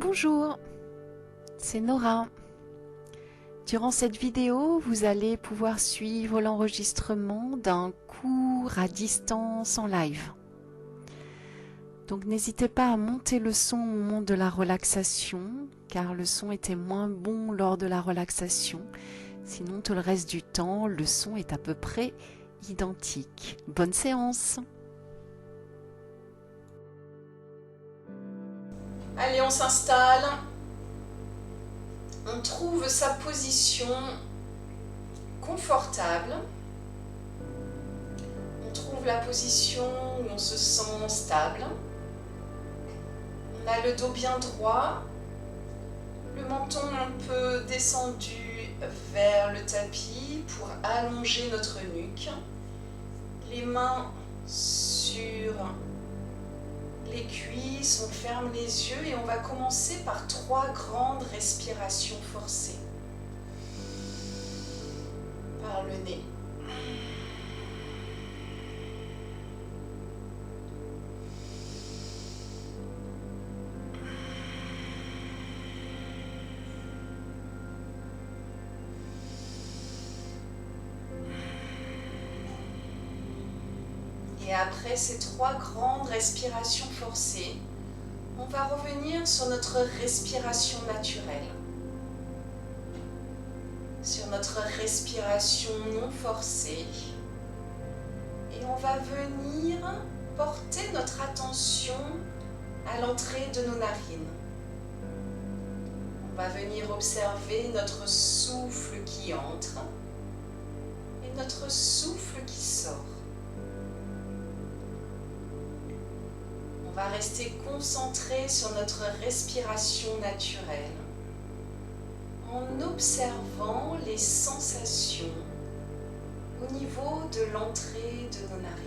Bonjour, c'est Nora. Durant cette vidéo, vous allez pouvoir suivre l'enregistrement d'un cours à distance en live. Donc n'hésitez pas à monter le son au moment de la relaxation, car le son était moins bon lors de la relaxation. Sinon, tout le reste du temps, le son est à peu près identique. Bonne séance! Allez, on s'installe. On trouve sa position confortable. On trouve la position où on se sent stable. On a le dos bien droit, le menton un peu descendu vers le tapis pour allonger notre nuque. Les mains sur les cuisses, on ferme les yeux et on va commencer par 3 grandes respirations forcées. Par le nez. Et après ces 3 grandes respirations forcées, on va revenir sur notre respiration naturelle, sur notre respiration non forcée. Et on va venir porter notre attention à l'entrée de nos narines. On va venir observer notre souffle qui entre et notre souffle qui sort. On va rester concentré sur notre respiration naturelle en observant les sensations au niveau de l'entrée de nos narines.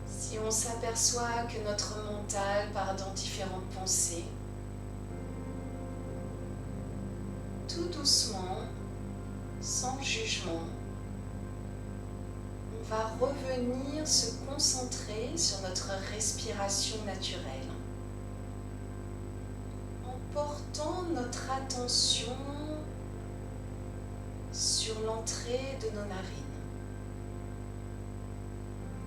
Si on s'aperçoit que notre mental part dans différentes pensées, tout doucement, sans jugement, on va revenir se concentrer sur notre respiration naturelle en portant notre attention sur l'entrée de nos narines.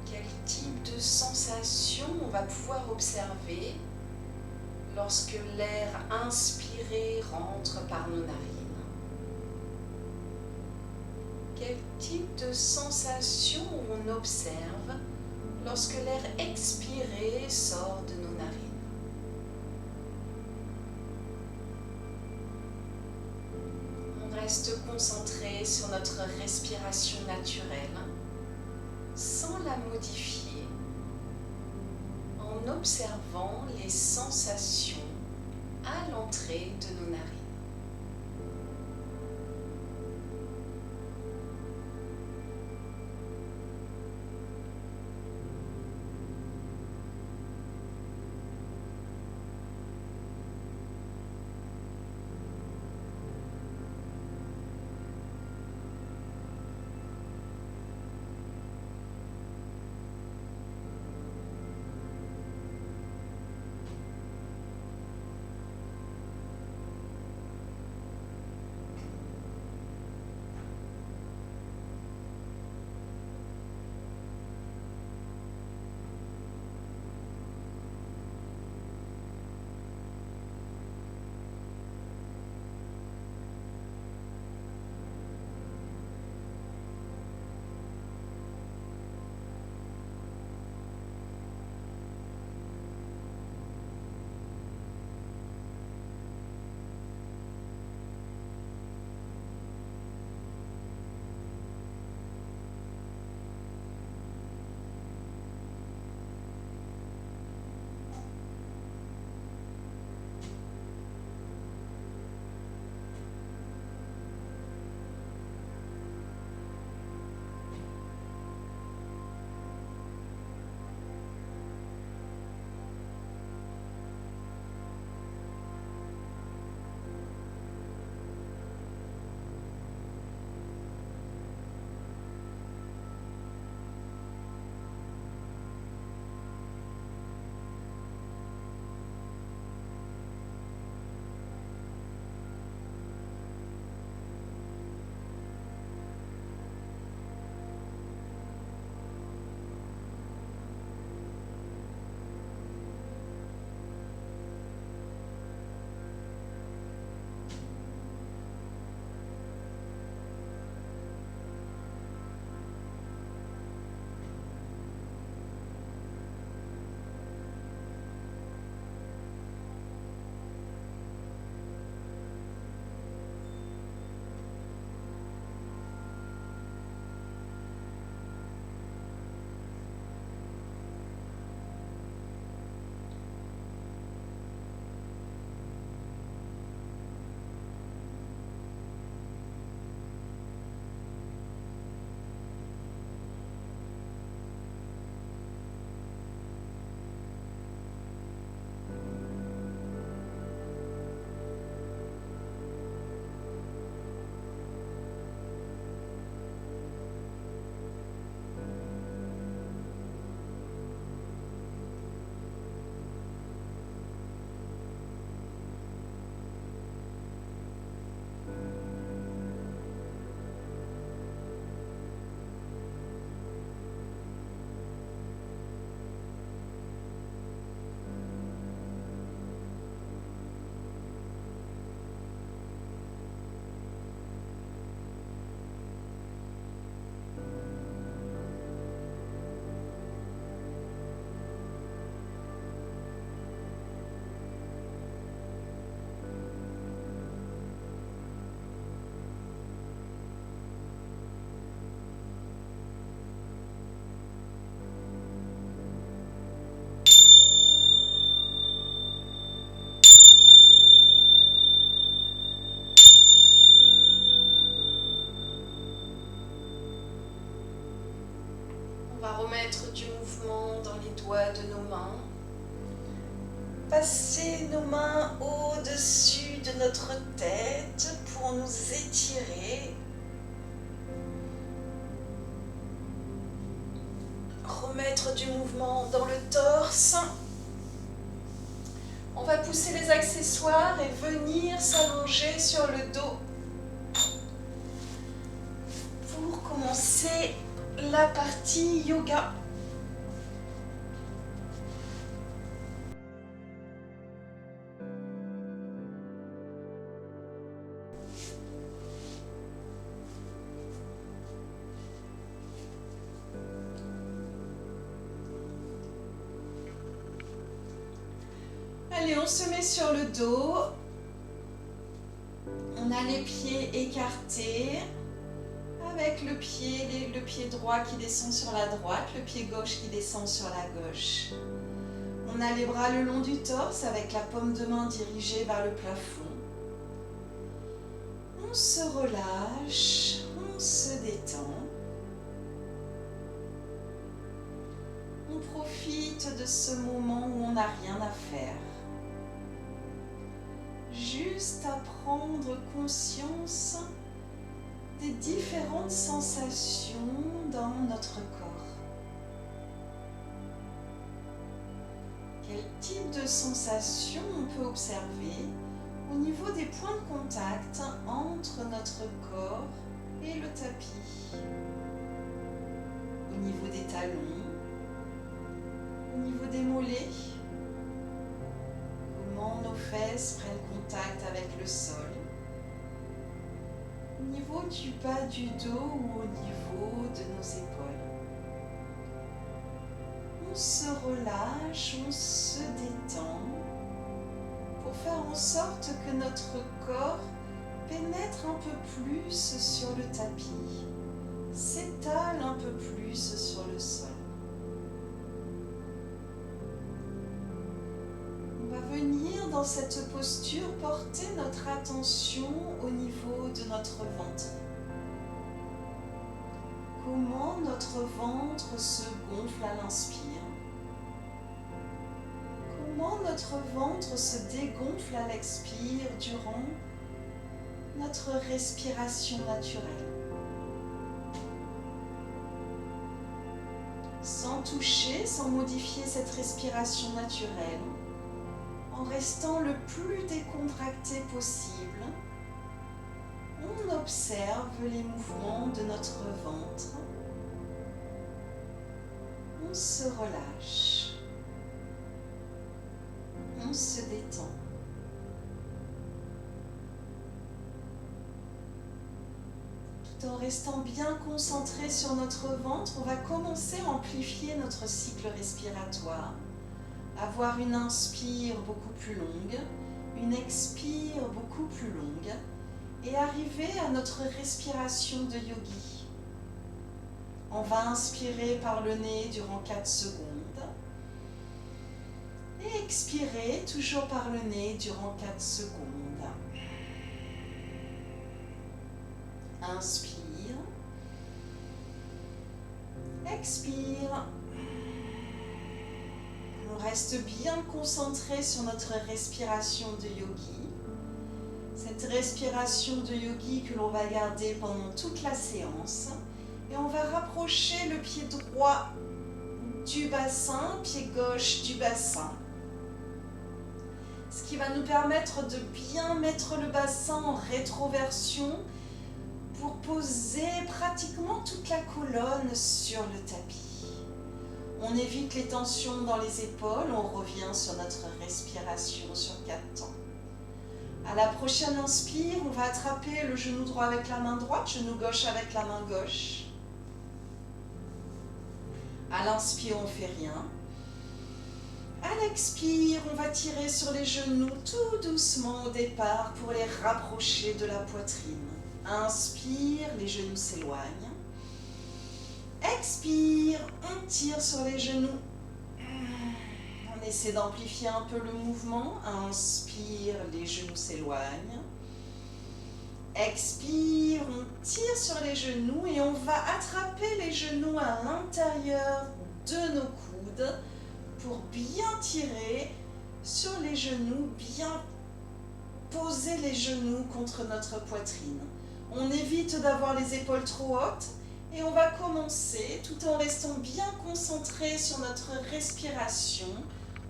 Quel type de sensation on va pouvoir observer lorsque l'air inspiré rentre par nos narines? Quel type de sensation on observe lorsque l'air expiré sort de nos narines. On reste concentré sur notre respiration naturelle sans la modifier en observant les sensations à l'entrée de nos narines. On va remettre du mouvement dans les doigts de nos mains. Passer nos mains au-dessus de notre tête pour nous étirer. Remettre du mouvement dans le torse. On va pousser les accessoires et venir s'allonger sur le dos. Pour commencer la partie yoga. Allez, on se met sur le dos. On a les pieds écartés avec le pied droit qui descend sur la droite, le pied gauche qui descend sur la gauche. On a les bras le long du torse avec la paume de main dirigée vers le plafond. On se relâche, on se détend. On profite de ce moment où on n'a rien à faire. Juste à prendre conscience des différentes sensations dans notre corps. Quel type de sensations on peut observer au niveau des points de contact entre notre corps et le tapis? Au niveau des talons, au niveau des mollets, comment nos fesses prennent contact avec le sol, au niveau du bas du dos ou au niveau de nos épaules. On se relâche, on se détend pour faire en sorte que notre corps pénètre un peu plus sur le tapis, s'étale un peu plus sur le sol. On va venir dans cette posture porter notre attention au niveau de notre ventre. Comment notre ventre se gonfle à l'inspire. Comment notre ventre se dégonfle à l'expire durant notre respiration naturelle. Sans toucher, sans modifier cette respiration naturelle, en restant le plus décontracté possible, on observe les mouvements de notre ventre. On se relâche. On se détend. Tout en restant bien concentré sur notre ventre, on va commencer à amplifier notre cycle respiratoire. Avoir une inspire beaucoup plus longue, une expire beaucoup plus longue et arriver à notre respiration de yogi. On va inspirer par le nez durant 4 secondes et expirer toujours par le nez durant 4 secondes. Inspire, expire. On reste bien concentré sur notre respiration de yogi. Cette respiration de yogi que l'on va garder pendant toute la séance. Et on va rapprocher le pied droit du bassin, pied gauche du bassin. Ce qui va nous permettre de bien mettre le bassin en rétroversion pour poser pratiquement toute la colonne sur le tapis. On évite les tensions dans les épaules, on revient sur notre respiration sur 4 temps. À la prochaine inspire, on va attraper le genou droit avec la main droite, genou gauche avec la main gauche. À l'inspire, on ne fait rien. À l'expire, on va tirer sur les genoux tout doucement au départ pour les rapprocher de la poitrine. Inspire, les genoux s'éloignent. Expire, on tire sur les genoux. On essaie d'amplifier un peu le mouvement. Inspire, les genoux s'éloignent. Expire, on tire sur les genoux et on va attraper les genoux à l'intérieur de nos coudes pour bien tirer sur les genoux, bien poser les genoux contre notre poitrine. On évite d'avoir les épaules trop hautes et on va commencer, tout en restant bien concentré sur notre respiration,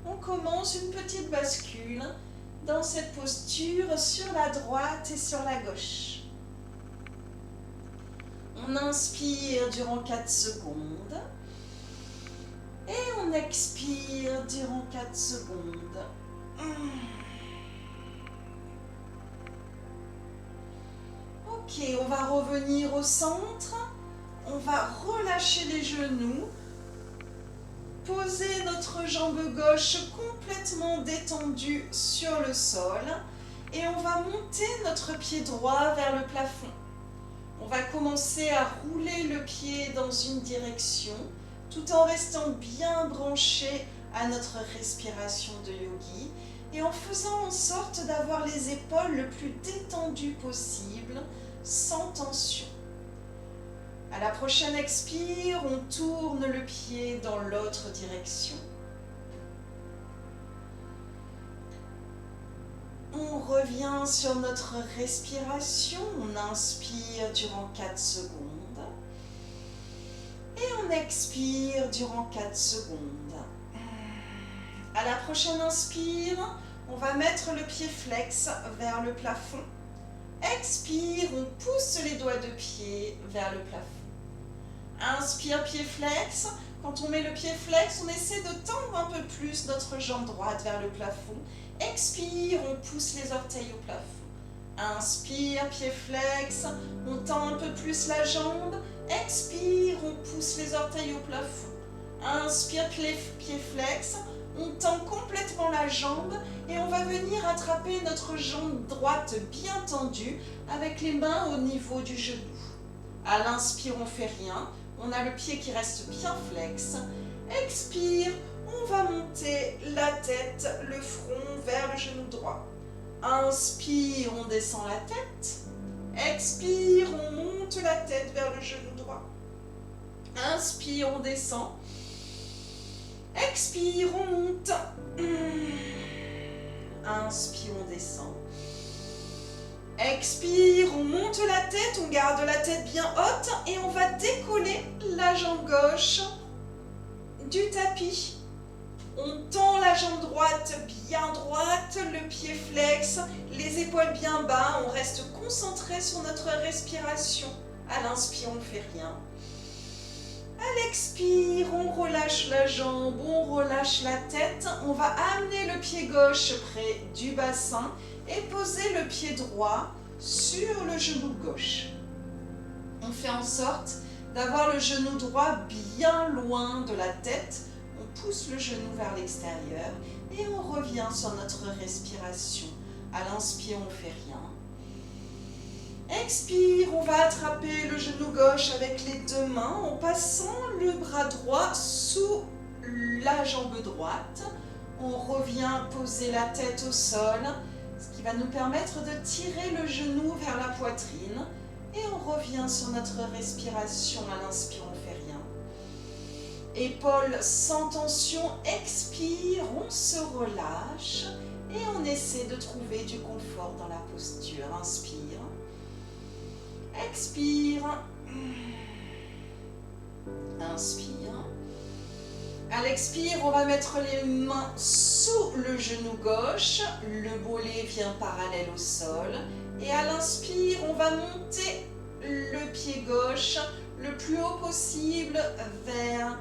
on commence une petite bascule dans cette posture sur la droite et sur la gauche. On inspire durant 4 secondes et on expire durant 4 secondes. Ok, on va revenir au centre. On va relâcher les genoux. poser notre jambe gauche complètement détendue sur le sol et on va monter notre pied droit vers le plafond. On va commencer à rouler le pied dans une direction tout en restant bien branché à notre respiration de yogi et en faisant en sorte d'avoir les épaules le plus détendues possible, sans tension. À la prochaine expire, on tourne le pied dans l'autre direction. On revient sur notre respiration, on inspire durant 4 secondes et on expire durant 4 secondes. À la prochaine inspire, on va mettre le pied flex vers le plafond. Expire, on pousse les doigts de pied vers le plafond. Inspire, pied flex. Quand on met le pied flex, on essaie de tendre un peu plus notre jambe droite vers le plafond. Expire, on pousse les orteils au plafond. Inspire, pied flex. On tend un peu plus la jambe. Expire, on pousse les orteils au plafond. Inspire, pied flex. On tend complètement la jambe et on va venir attraper notre jambe droite bien tendue avec les mains au niveau du genou. À l'inspire, on ne fait rien. On a le pied qui reste bien flex. Expire, on va monter la tête, le front vers le genou droit. Inspire, on descend la tête. Expire, on monte la tête vers le genou droit. Inspire, on descend. Expire, on monte. Inspire, on descend. Expire, on monte la tête, on garde la tête bien haute et on va décoller la jambe gauche du tapis. On tend la jambe droite bien droite, le pied flex, les épaules bien bas, on reste concentré sur notre respiration. À l'inspire, on ne fait rien. À l'expire, on relâche la jambe, on relâche la tête. On va amener le pied gauche près du bassin et poser le pied droit sur le genou gauche. On fait en sorte d'avoir le genou droit bien loin de la tête. On pousse le genou vers l'extérieur et on revient sur notre respiration. À l'inspire, on ne fait rien. Expire, on va attraper le genou gauche avec les deux mains en passant le bras droit sous la jambe droite. On revient poser la tête au sol, ce qui va nous permettre de tirer le genou vers la poitrine. Et on revient sur notre respiration. À l'inspire, on ne fait rien. Épaules sans tension, expire, on se relâche et on essaie de trouver du confort dans la posture. Inspire. Expire. Inspire. À l'expire, on va mettre les mains sous le genou gauche. Le mollet vient parallèle au sol. Et à l'inspire, on va monter le pied gauche le plus haut possible vers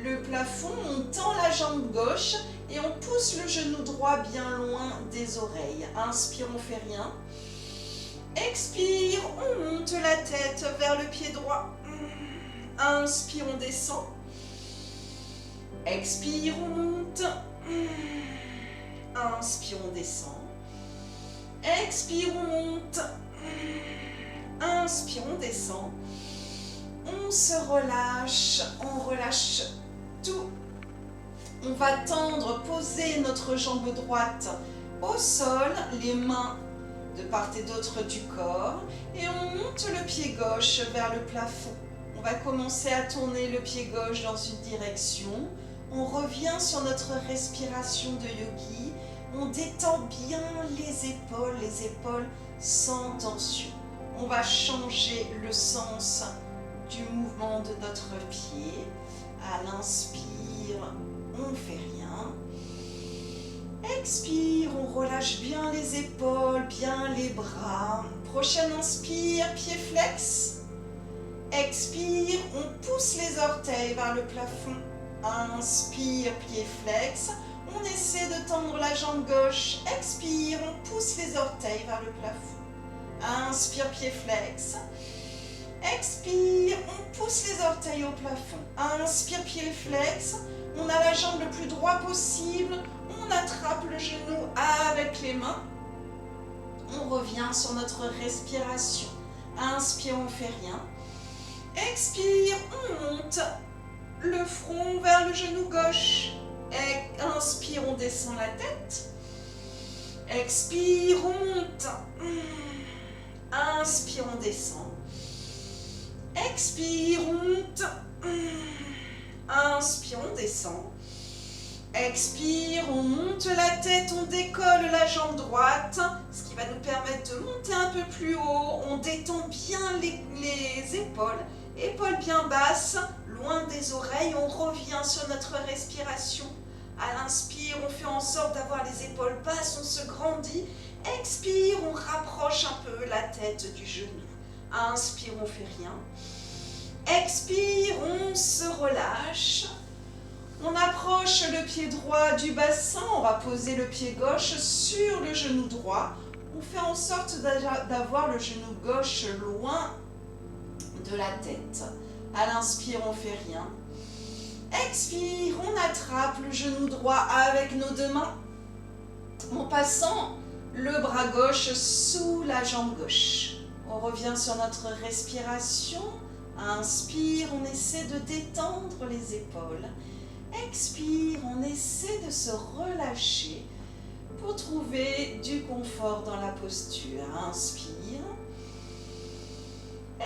le plafond. On tend la jambe gauche et on pousse le genou droit bien loin des oreilles. Inspire, on ne fait rien. Expire, on monte la tête vers le pied droit. Inspire, on descend. Expire, on monte. Inspire, on descend. Expire, on monte. Inspire, on descend. On se relâche, on relâche tout. On va tendre, poser notre jambe droite au sol, les mains de part et d'autre du corps et on monte le pied gauche vers le plafond. On va commencer à tourner le pied gauche dans une direction. On revient sur notre respiration de yogi. On détend bien les épaules sans tension. On va changer le sens du mouvement de notre pied. À l'inspire, on ne fait rien. Expire, on relâche bien les épaules, bien les bras. Prochaine inspire, pied flex. Expire, on pousse les orteils vers le plafond. Inspire, pied flex. On essaie de tendre la jambe gauche. Expire, on pousse les orteils vers le plafond. Inspire, pied flex. Expire, on pousse les orteils au plafond. Inspire, pied flex. On a la jambe le plus droit possible. On attrape le genou avec les mains. On revient sur notre respiration. Inspire, on fait rien. Expire, on monte le front vers le genou gauche. Inspire, on descend la tête. Expire, on monte. Inspire, on descend. Expire, on monte. Inspire, on descend. Expire, on monte la tête, on décolle la jambe droite, ce qui va nous permettre de monter un peu plus haut. On détend bien les épaules, épaules bien basses, loin des oreilles. On revient sur notre respiration. À l'inspire, on fait en sorte d'avoir les épaules basses, on se grandit. Expire, on rapproche un peu la tête du genou. Inspire, on fait rien. Expire, on se relâche. On approche le pied droit du bassin, on va poser le pied gauche sur le genou droit. On fait en sorte d'avoir le genou gauche loin de la tête. À l'inspire, on fait rien. Expire, on attrape le genou droit avec nos deux mains en passant le bras gauche sous la jambe gauche. On revient sur notre respiration. Inspire, on essaie de détendre les épaules. Expire, on essaie de se relâcher pour trouver du confort dans la posture. Inspire.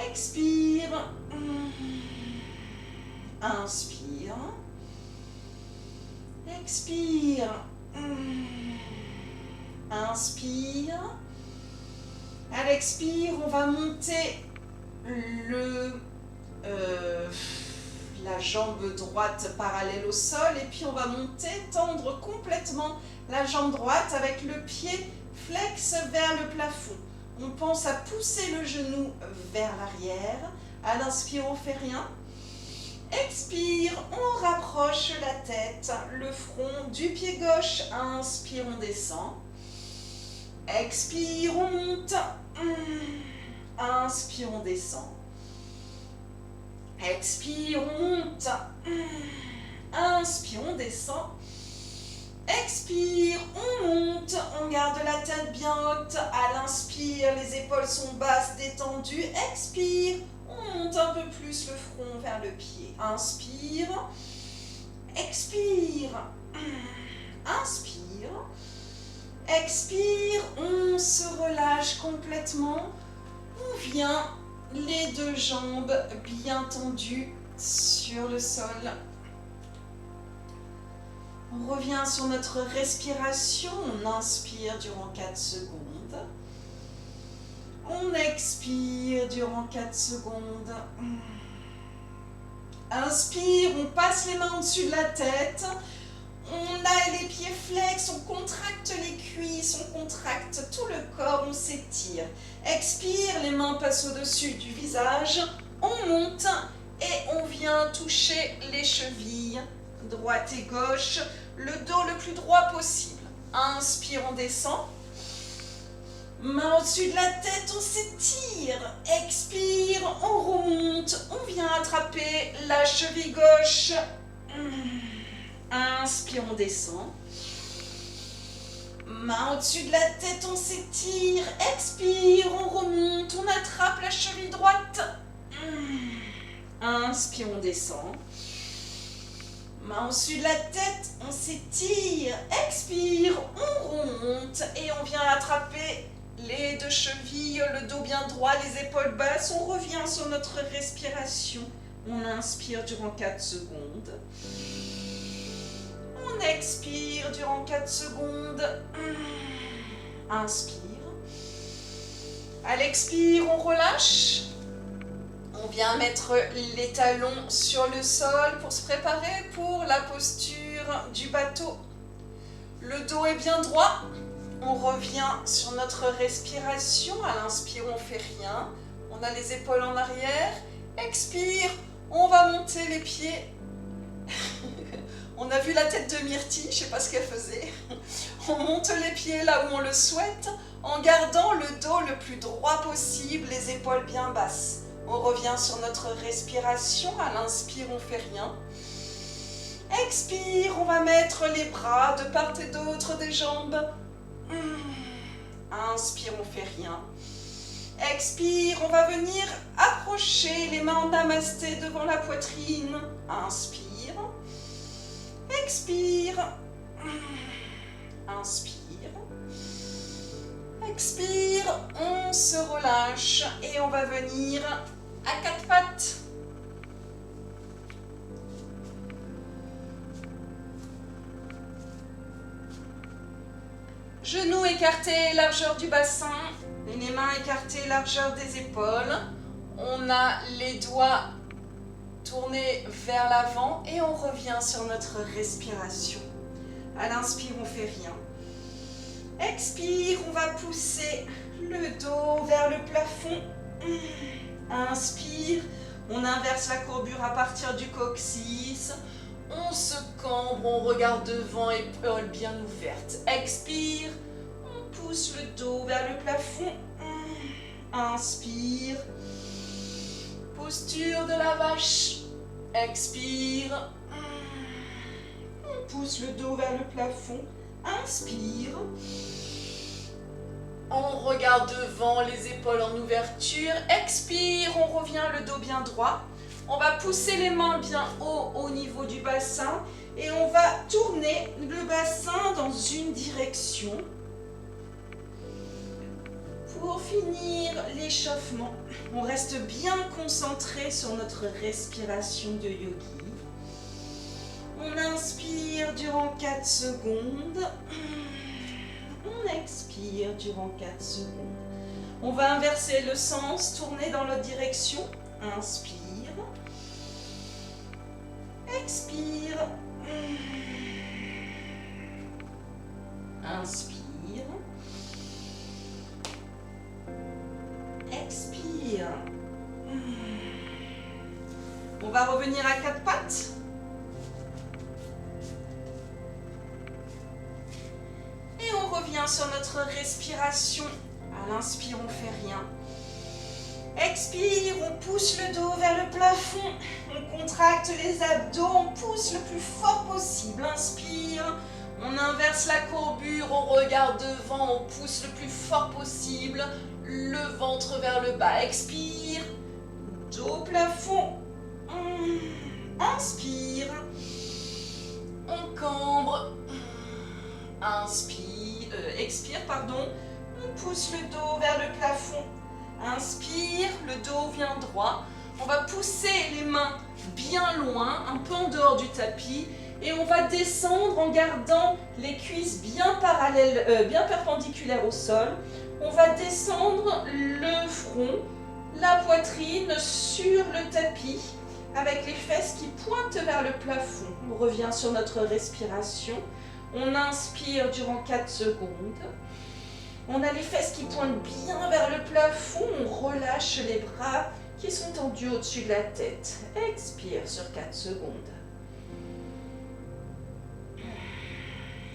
Expire. Inspire. Expire. Inspire. À l'expire, on va monter la jambe droite parallèle au sol et puis on va monter, tendre complètement la jambe droite avec le pied flex vers le plafond. On pense à pousser le genou vers l'arrière. À l'inspire, on fait rien. Expire, on rapproche la tête, le front du pied gauche. Inspire, on descend. Expire, on monte. Inspire, on descend. Expire, on monte. Inspire, on descend. Expire, on monte. On garde la tête bien haute. À l'inspire, les épaules sont basses, détendues. Expire, on monte un peu plus le front vers le pied. Inspire. Expire. Inspire. Expire, on se relâche complètement. On vient les deux jambes bien tendues sur le sol. On revient sur notre respiration. On inspire durant 4 secondes. On expire durant 4 secondes. Inspire, on passe les mains au-dessus de la tête. On a les pieds flex, on contracte les cuisses, on contracte tout le corps, on s'étire. Expire, les mains passent au-dessus du visage. On monte et on vient toucher les chevilles, droite et gauche, le dos le plus droit possible. Inspire, on descend. Main au-dessus de la tête, on s'étire. Expire, on remonte. On vient attraper la cheville gauche. Inspire, on descend. Main au-dessus de la tête, on s'étire. Expire, on remonte. On attrape la cheville droite. Inspire, on descend. Main au-dessus de la tête, on s'étire. Expire, on remonte. Et on vient attraper les deux chevilles, le dos bien droit, les épaules basses. On revient sur notre respiration. On inspire durant 4 secondes. On expire durant 4 secondes. Inspire. À l'expire, on relâche. On vient mettre les talons sur le sol pour se préparer pour la posture du bateau. Le dos est bien droit. On revient sur notre respiration. À l'inspire, on fait rien. On a les épaules en arrière. Expire, on va monter les pieds. On a vu la tête de Myrtille, je ne sais pas ce qu'elle faisait. On monte les pieds là où on le souhaite, en gardant le dos le plus droit possible, les épaules bien basses. On revient sur notre respiration. À l'inspire, on fait rien. Expire, on va mettre les bras de part et d'autre des jambes. Inspire, on fait rien. Expire, on va venir approcher les mains en namasté devant la poitrine. Inspire. Expire. Inspire. Expire, on se relâche et on va venir à quatre pattes. Genoux écartés, largeur du bassin. Les mains écartées, largeur des épaules. On a les doigts tournés vers l'avant et on revient sur notre respiration. À l'inspire, on fait rien. Expire, on va pousser le dos vers le plafond. Inspire, on inverse la courbure à partir du coccyx. On se cambre, on regarde devant, épaules bien ouvertes. Expire, on pousse le dos vers le plafond. Inspire, posture de la vache. Expire, on pousse le dos vers le plafond. Inspire, on regarde devant, les épaules en ouverture. Expire, on revient le dos bien droit. On va pousser les mains bien haut au niveau du bassin et on va tourner le bassin dans une direction. Pour finir l'échauffement, on reste bien concentré sur notre respiration de yogi. On inspire durant 4 secondes. On expire durant 4 secondes. On va inverser le sens, tourner dans l'autre direction. Inspire. Expire. Inspire. Expire. On va revenir à 4 pattes. Et on revient sur notre respiration. À l'inspire, on fait rien. Expire, on pousse le dos vers le plafond. On contracte les abdos, on pousse le plus fort possible. Inspire, on inverse la courbure, on regarde devant, on pousse le plus fort possible. Le ventre vers le bas. Expire, dos plafond. Inspire, on cambre. Expire, on pousse le dos vers le plafond. Inspire, le dos vient droit. On va pousser les mains bien loin, un peu en dehors du tapis. Et on va descendre en gardant les cuisses bien parallèles, bien perpendiculaires au sol. On va descendre le front, la poitrine sur le tapis avec les fesses qui pointent vers le plafond. On revient sur notre respiration. On inspire durant 4 secondes. On a les fesses qui pointent bien vers le plafond. On relâche les bras qui sont tendus au-dessus de la tête. Expire sur 4 secondes.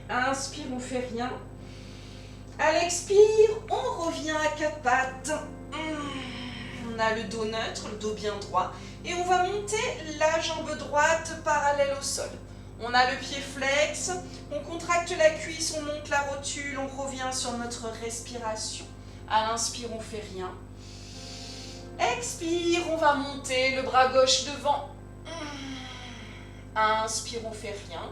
Inspire, on fait rien. À l'expire, on revient à 4 pattes. On a le dos neutre, le dos bien droit. Et on va monter la jambe droite parallèle au sol. On a le pied flex, on contracte la cuisse, on monte la rotule, on revient sur notre respiration. À l'inspire, on fait rien. Expire, on va monter le bras gauche devant. Inspire, on fait rien.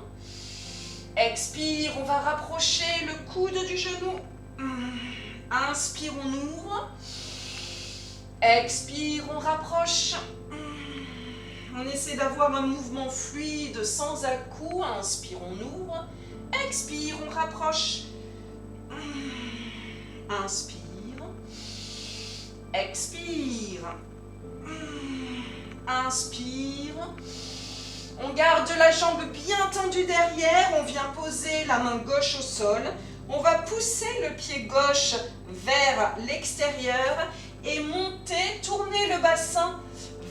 Expire, on va rapprocher le coude du genou. Inspire, on ouvre. Expire, on rapproche. On essaie d'avoir un mouvement fluide sans à-coups. Inspire, on ouvre. Expire, on rapproche. Inspire. Expire. Inspire. On garde la jambe bien tendue derrière. On vient poser la main gauche au sol. On va pousser le pied gauche vers l'extérieur et monter, tourner le bassin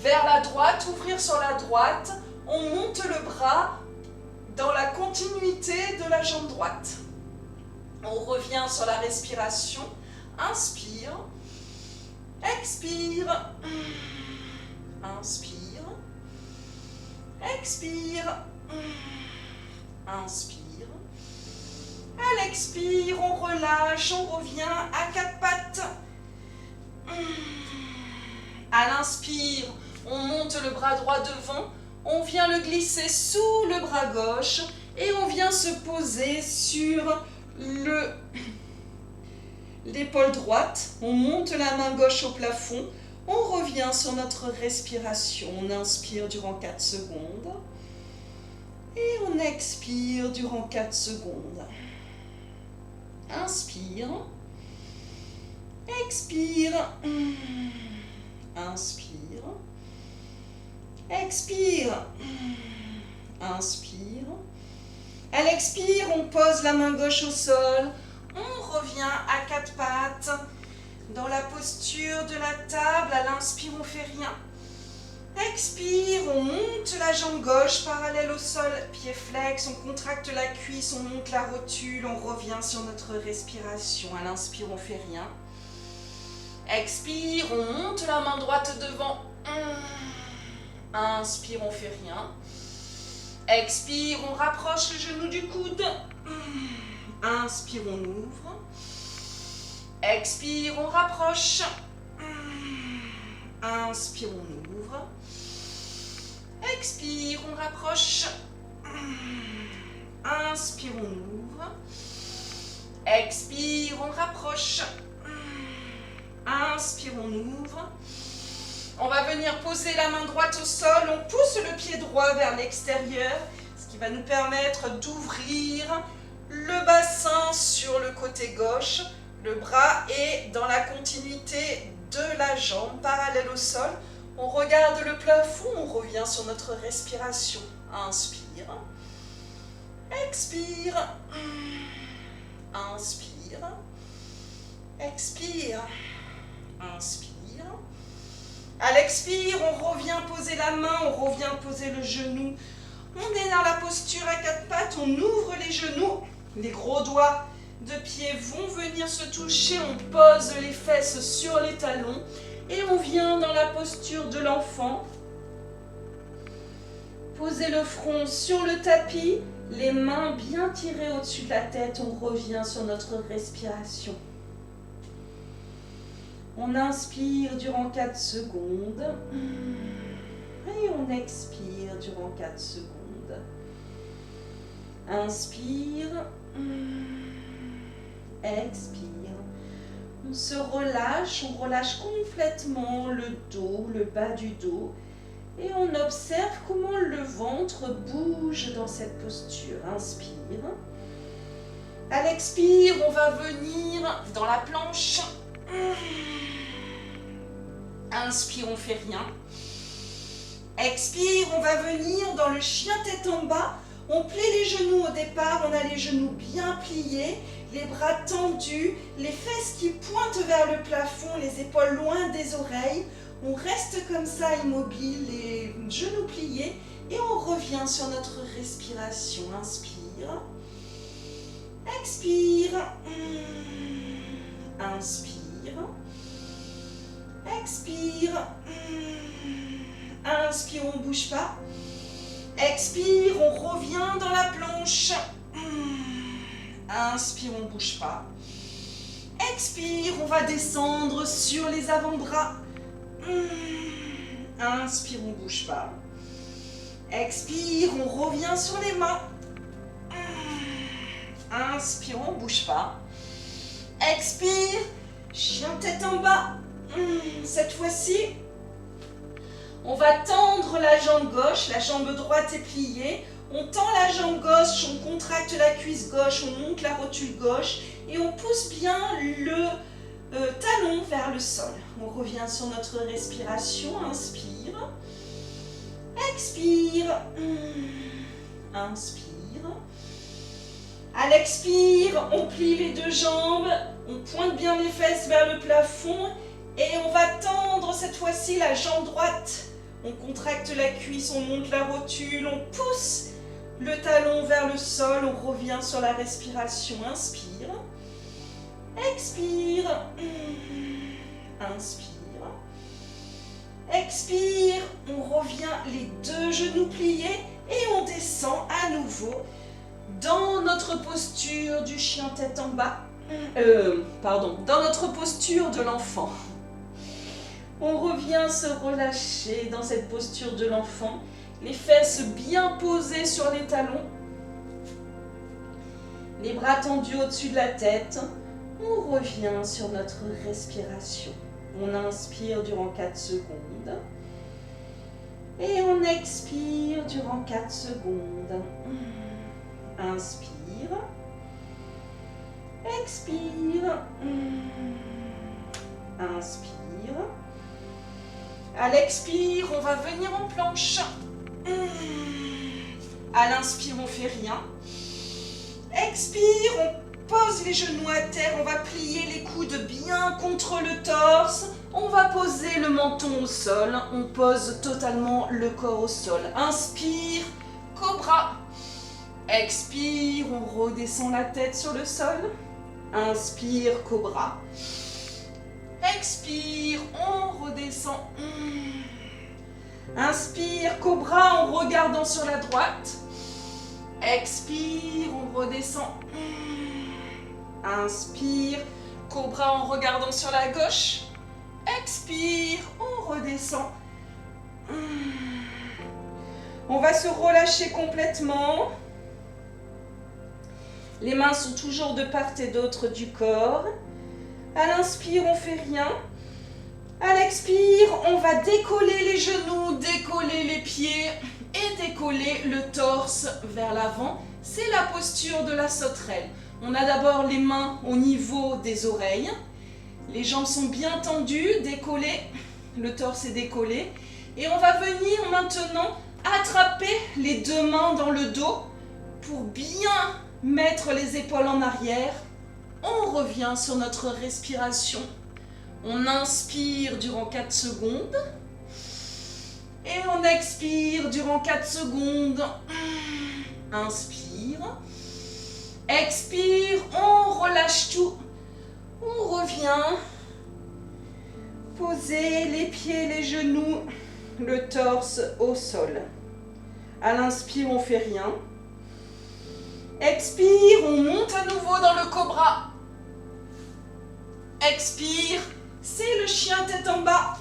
vers la droite, ouvrir sur la droite. On monte le bras dans la continuité de la jambe droite. On revient sur la respiration. Inspire. Expire. Inspire. Expire. Inspire. À l'expire, on relâche, on revient à quatre pattes. À l'inspire, on monte le bras droit devant, on vient le glisser sous le bras gauche et on vient se poser sur l'épaule droite. On monte la main gauche au plafond, on revient sur notre respiration. On inspire durant 4 secondes et on expire durant 4 secondes. Inspire, expire, inspire, expire, inspire. À l'expire, on pose la main gauche au sol, on revient à 4 pattes dans la posture de la table. À l'inspire, on fait rien. Expire, on monte la jambe gauche parallèle au sol, pied flex, on contracte la cuisse, on monte la rotule, on revient sur notre respiration. À l'inspire, on fait rien. Expire, on monte la main droite devant. Inspire, on fait rien. Expire, on rapproche le genou du coude. Inspire, on ouvre. Expire, on rapproche. Inspire, on ouvre. Expire, on rapproche. Inspire, on ouvre. Expire, on rapproche. Inspire, on ouvre. On va venir poser la main droite au sol. On pousse le pied droit vers l'extérieur, ce qui va nous permettre d'ouvrir le bassin sur le côté gauche. Le bras est dans la continuité de la jambe, parallèle au sol. On regarde le plafond, on revient sur notre respiration. Inspire. Expire. Inspire. Expire. Inspire. À l'expire, on revient poser la main, on revient poser le genou. On est dans la posture à 4 pattes, on ouvre les genoux. Les gros doigts de pied vont venir se toucher, on pose les fesses sur les talons et on vient dans la posture de l'enfant. Posez le front sur le tapis, les mains bien tirées au-dessus de la tête, on revient sur notre respiration. On inspire durant 4 secondes et on expire durant 4 secondes. Inspire, expire. On se relâche, on relâche complètement le dos, le bas du dos et on observe comment le ventre bouge dans cette posture. Inspire. À l'expire, on va venir dans la planche. Inspire, on fait rien. Expire, on va venir dans le chien tête en bas. On plie les genoux au départ, on a les genoux bien pliés, les bras tendus, les fesses qui pointent vers le plafond, les épaules loin des oreilles. On reste comme ça immobile, les genoux pliés et on revient sur notre respiration. Inspire. Expire. Inspire. Expire. Inspire, on ne bouge pas. Expire, on revient dans la planche. Inspire, on ne bouge pas. Expire, on va descendre sur les avant-bras. Inspire, on ne bouge pas. Expire, on revient sur les mains. Inspire, on ne bouge pas. Expire, chien tête en bas. Cette fois-ci, on va tendre la jambe gauche, la jambe droite est pliée. On tend la jambe gauche, on contracte la cuisse gauche, on monte la rotule gauche et on pousse bien le talon vers le sol. On revient sur notre respiration, inspire, expire, inspire. À l'expire, on plie les 2 jambes, on pointe bien les fesses vers le plafond et on va tendre cette fois-ci la jambe droite. On contracte la cuisse, on monte la rotule, on pousse le talon vers le sol, on revient sur la respiration. Inspire, expire, inspire. Expire, on revient les deux genoux pliés et on descend à nouveau dans notre posture du chien tête en bas. Dans notre posture de l'enfant. On revient se relâcher dans cette posture de l'enfant. Les fesses bien posées sur les talons. Les bras tendus au-dessus de la tête. On revient sur notre respiration. On inspire durant 4 secondes. Et on expire durant 4 secondes. Inspire. Expire. Inspire. À l'expire, on va venir en planche. À l'inspire, on fait rien. Expire, on pose les genoux à terre. On va plier les coudes bien contre le torse. On va poser le menton au sol. On pose totalement le corps au sol. Inspire, cobra. Expire, on redescend la tête sur le sol. Inspire, cobra. Expire, on redescend. Inspire, cobra en regardant sur la droite. Expire, on redescend. Inspire, cobra en regardant sur la gauche. Expire, on redescend. On va se relâcher complètement. Les mains sont toujours de part et d'autre du corps. À l'inspire, on fait rien. À l'expire, on va décoller les genoux, décoller les pieds et décoller le torse vers l'avant. C'est la posture de la sauterelle. On a d'abord les mains au niveau des oreilles. Les jambes sont bien tendues, décollées. Le torse est décollé. Et on va venir maintenant attraper les deux mains dans le dos pour bien mettre les épaules en arrière. On revient sur notre respiration. On inspire durant 4 secondes. Et on expire durant 4 secondes. Inspire. Expire. On relâche tout. On revient. Posez les pieds, les genoux, le torse au sol. À l'inspire, on fait rien. Expire, on monte à nouveau dans le cobra. Expire, c'est le chien tête en bas.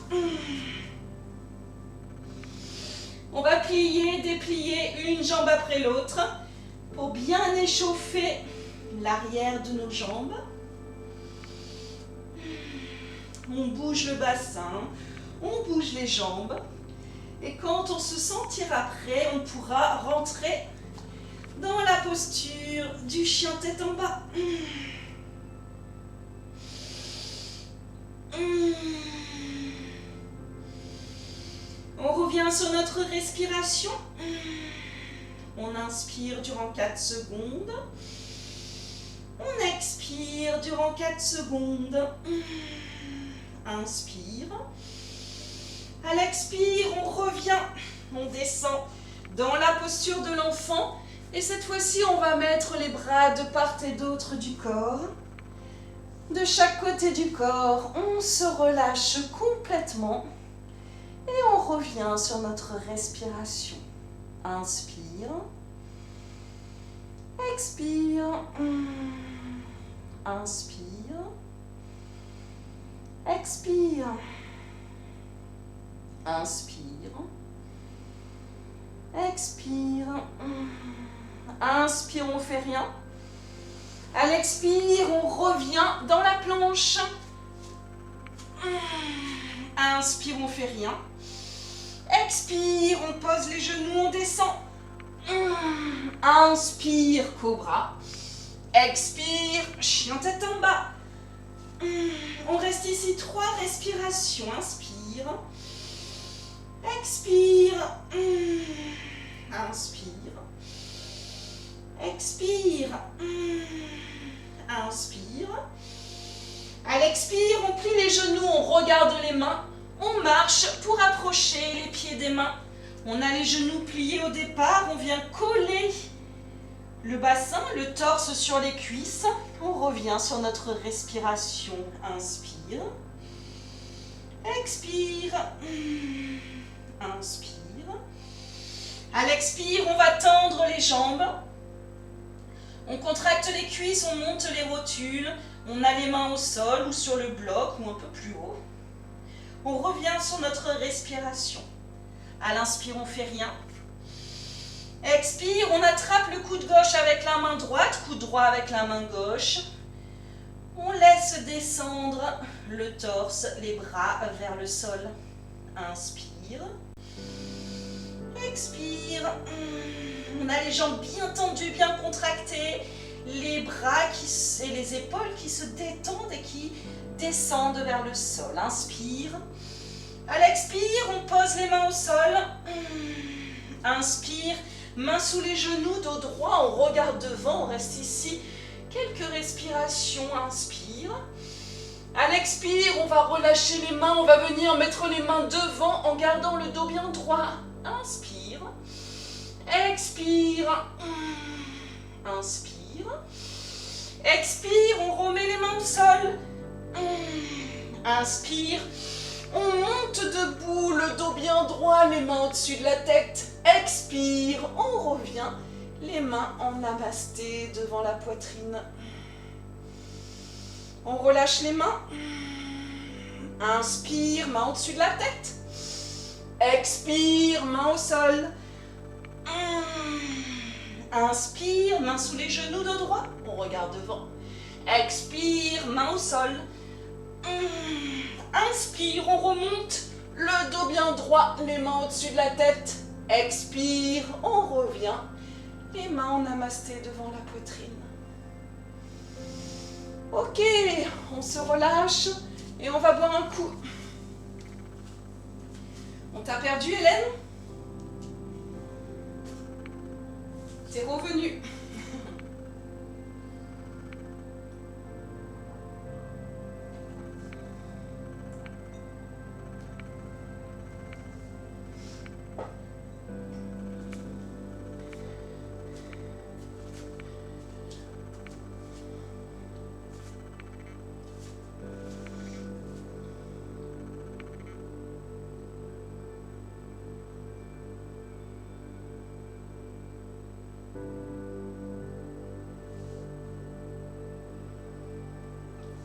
On va plier, déplier une jambe après l'autre pour bien échauffer l'arrière de nos jambes. On bouge le bassin, on bouge les jambes. Et quand on se sentira prêt, on pourra rentrer dans la posture du chien tête en bas. On revient sur notre respiration. On inspire durant 4 secondes. On expire durant 4 secondes. Inspire. À l'expire, on revient. On descend dans la posture de l'enfant. Et cette fois-ci, on va mettre les bras de part et d'autre du corps. De chaque côté du corps, on se relâche complètement. Et on revient sur notre respiration. Inspire. Expire. Inspire. Expire. Inspire. Expire. Inspire, on fait rien. À l'expire, on revient dans la planche. Inspire, on fait rien. Expire, on pose les genoux, on descend. Inspire, cobra. Expire, chien tête en bas. On reste ici 3 respirations. Inspire. Expire. Inspire. Expire. Inspire. À l'expire, on plie les genoux, on regarde les mains. On marche pour approcher les pieds des mains. On a les genoux pliés au départ. On vient coller le bassin, le torse sur les cuisses. On revient sur notre respiration. Inspire. Expire. Inspire. À l'expire, on va tendre les jambes. On contracte les cuisses, on monte les rotules. On a les mains au sol ou sur le bloc ou un peu plus haut. On revient sur notre respiration. À l'inspire, on fait rien. Expire, on attrape le coude gauche avec la main droite, coude droit avec la main gauche. On laisse descendre le torse, les bras vers le sol. Inspire. Expire. On a les jambes bien tendues, bien contractées. Les bras et les épaules qui se détendent et qui descendent vers le sol. Inspire. À l'expire, on pose les mains au sol. Inspire. Mains sous les genoux, dos droit, on regarde devant, on reste ici. Quelques respirations, inspire. À l'expire, on va relâcher les mains, on va venir mettre les mains devant en gardant le dos bien droit. Inspire. Expire. Inspire. Expire, on remet les mains au sol. Inspire. On monte debout, le dos bien droit, les mains au-dessus de la tête. Expire, on revient, les mains en namasté devant la poitrine. On relâche les mains. Inspire, main au-dessus de la tête. Expire, main au sol. Inspire, main sous les genoux, dos droit. On regarde devant. Expire, main au sol. Inspire, on remonte, le dos bien droit, les mains au-dessus de la tête. Expire, on revient, les mains en namasté devant la poitrine. Ok, on se relâche et on va boire un coup. On t'a perdu, Hélène? T'es revenue.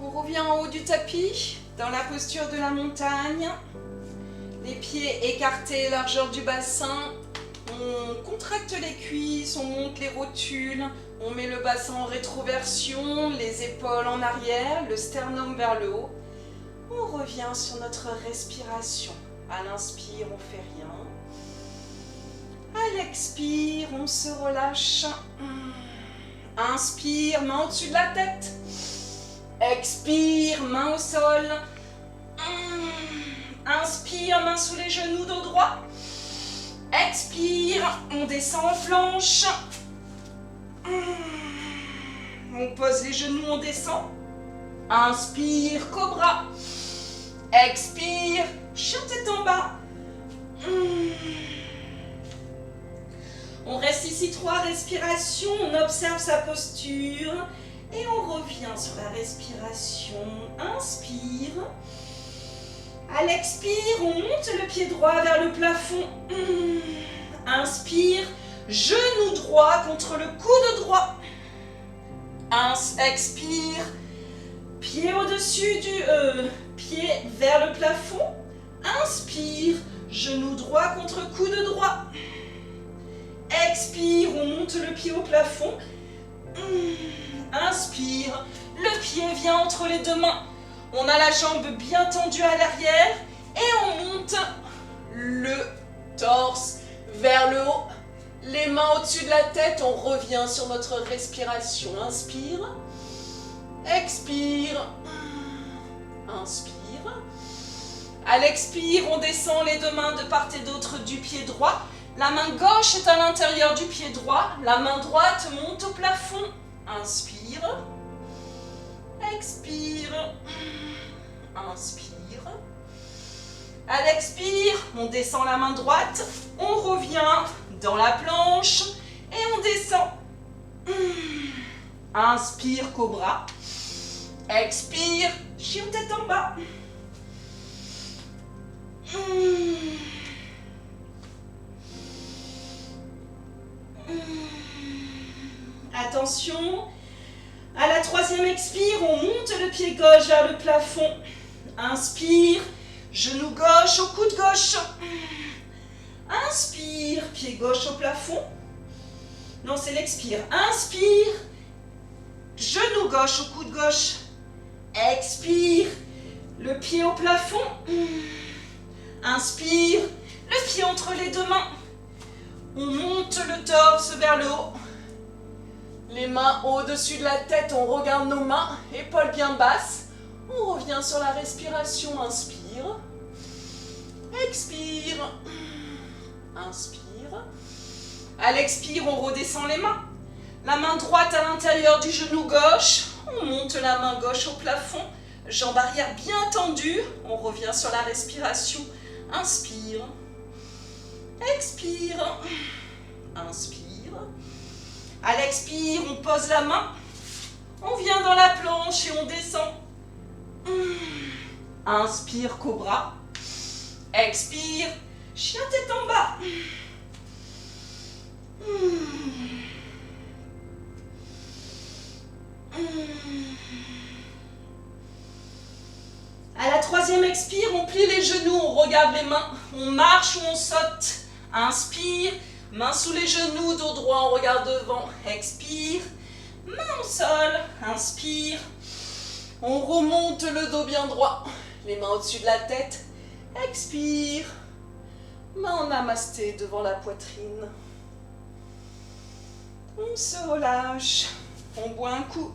On revient en haut du tapis, dans la posture de la montagne. Les pieds écartés, largeur du bassin. On contracte les cuisses, on monte les rotules. On met le bassin en rétroversion, les épaules en arrière, le sternum vers le haut. On revient sur notre respiration. À l'inspire, on fait rien. À l'expire, on se relâche. Inspire, main au-dessus de la tête. Expire, main au sol. Inspire, main sous les genoux, dos droit. Expire, on descend en planche. On pose les genoux, on descend. Inspire, cobra. Expire, chien tête en bas. On reste ici 3 respirations, on observe sa posture et on revient sur la respiration. Inspire. À l'expire, on monte le pied droit vers le plafond. Inspire, genou droit contre le coude droit. Expire, pied au-dessus du pied vers le plafond. Inspire, genou droit contre coude droit. Expire, on monte le pied au plafond. Inspire, le pied vient entre les deux mains. On a la jambe bien tendue à l'arrière et on monte le torse vers le haut. Les mains au-dessus de la tête, on revient sur notre respiration. Inspire, expire, inspire. À l'expire, on descend les deux mains de part et d'autre du pied droit. La main gauche est à l'intérieur du pied droit. La main droite monte au plafond. Inspire. Expire. Inspire. À l'expire, on descend la main droite. On revient dans la planche et on descend. Inspire, cobra. Expire, chien tête en bas. Attention. À la troisième expire, on monte le pied gauche vers le plafond. Inspire, genou gauche au coude gauche. Inspire, pied gauche au plafond. Non, c'est l'expire. Inspire, genou gauche au coude gauche. Expire, le pied au plafond. Inspire, le pied entre les deux mains. On monte le torse vers le haut. Les mains au-dessus de la tête, on regarde nos mains, épaules bien basses. On revient sur la respiration, inspire. Expire. Inspire. À l'expire, on redescend les mains. La main droite à l'intérieur du genou gauche. On monte la main gauche au plafond. Jambes arrière bien tendues. On revient sur la respiration. Inspire. Expire. Inspire. À l'expire, on pose la main. On vient dans la planche et on descend. Inspire, cobra. Expire, chien tête en bas. À la troisième expire, on plie les genoux, on regarde les mains. On marche ou on saute. Inspire. Main sous les genoux, dos droit, on regarde devant. Expire. Main au sol. Inspire. On remonte le dos bien droit. Les mains au-dessus de la tête. Expire. Main en namasté devant la poitrine. On se relâche. On boit un coup.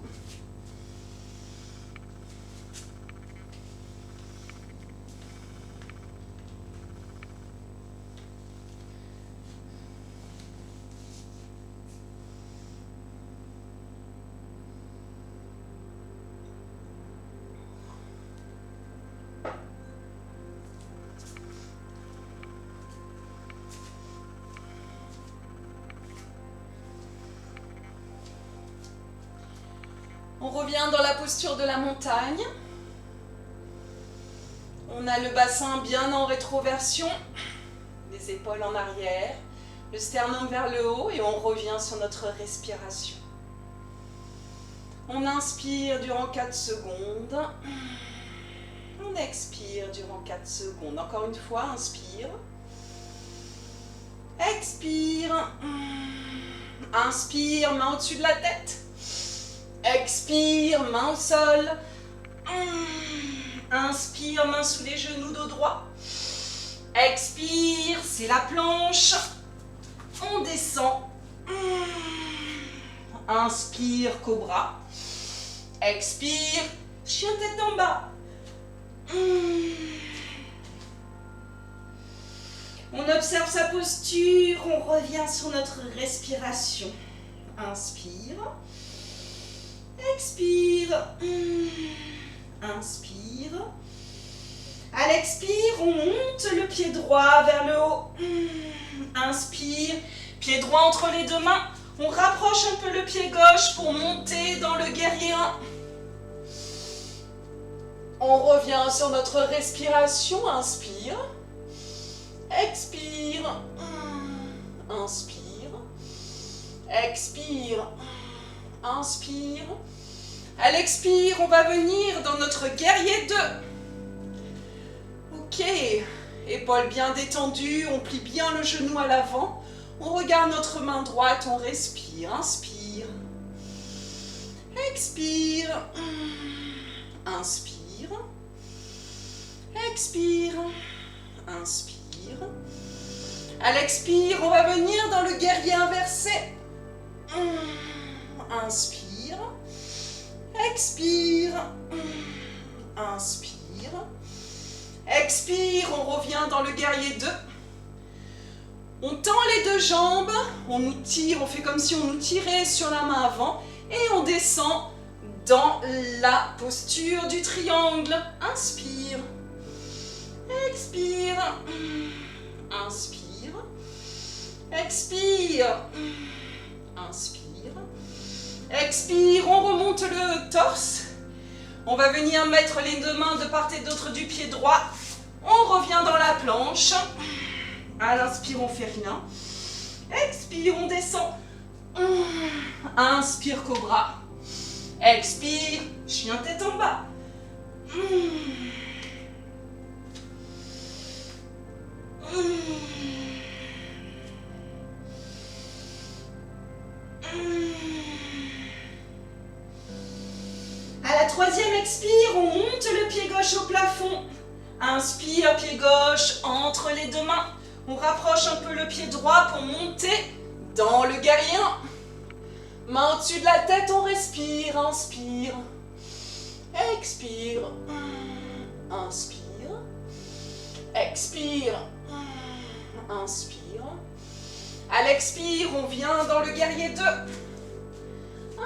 On revient dans la posture de la montagne. On a le bassin bien en rétroversion, les épaules en arrière, le sternum vers le haut et on revient sur notre respiration. On inspire durant 4 secondes. On expire durant 4 secondes. Encore une fois, inspire. Expire. Inspire, main au-dessus de la tête. Expire, main au sol. Inspire, main sous les genoux, dos droit. Expire, c'est la planche. On descend. Inspire, cobra. Expire, chien tête en bas. On observe sa posture, on revient sur notre respiration. Inspire. Expire. Inspire. À l'expire, on monte le pied droit vers le haut. Inspire. Pied droit entre les deux mains. On rapproche un peu le pied gauche pour monter dans le guerrier 1. On revient sur notre respiration. Inspire. Expire. Inspire. Expire. Inspire. À l'expire, on va venir dans notre guerrier 2. Ok. Épaules bien détendues, on plie bien le genou à l'avant. On regarde notre main droite, on respire. Inspire. Expire. Inspire. Expire. Inspire. À l'expire, on va venir dans le guerrier inversé. Inspire. Expire. Inspire. Expire, on revient dans le guerrier 2. On tend les deux jambes, on nous tire, on fait comme si on nous tirait sur la main avant et on descend dans la posture du triangle. Inspire. Expire. Inspire. Expire. Inspire. Expire, on remonte le torse. On va venir mettre les deux mains de part et d'autre du pied droit. On revient dans la planche. À l'inspire, on fait rien. Expire, on descend. Inspire, cobra. Expire, chien tête en bas. À la troisième expire, on monte le pied gauche au plafond. Inspire, pied gauche entre les deux mains. On rapproche un peu le pied droit pour monter dans le guerrier 1. Main au-dessus de la tête, on respire, inspire. Expire. Inspire. Expire. Inspire. À l'expire, on vient dans le guerrier 2.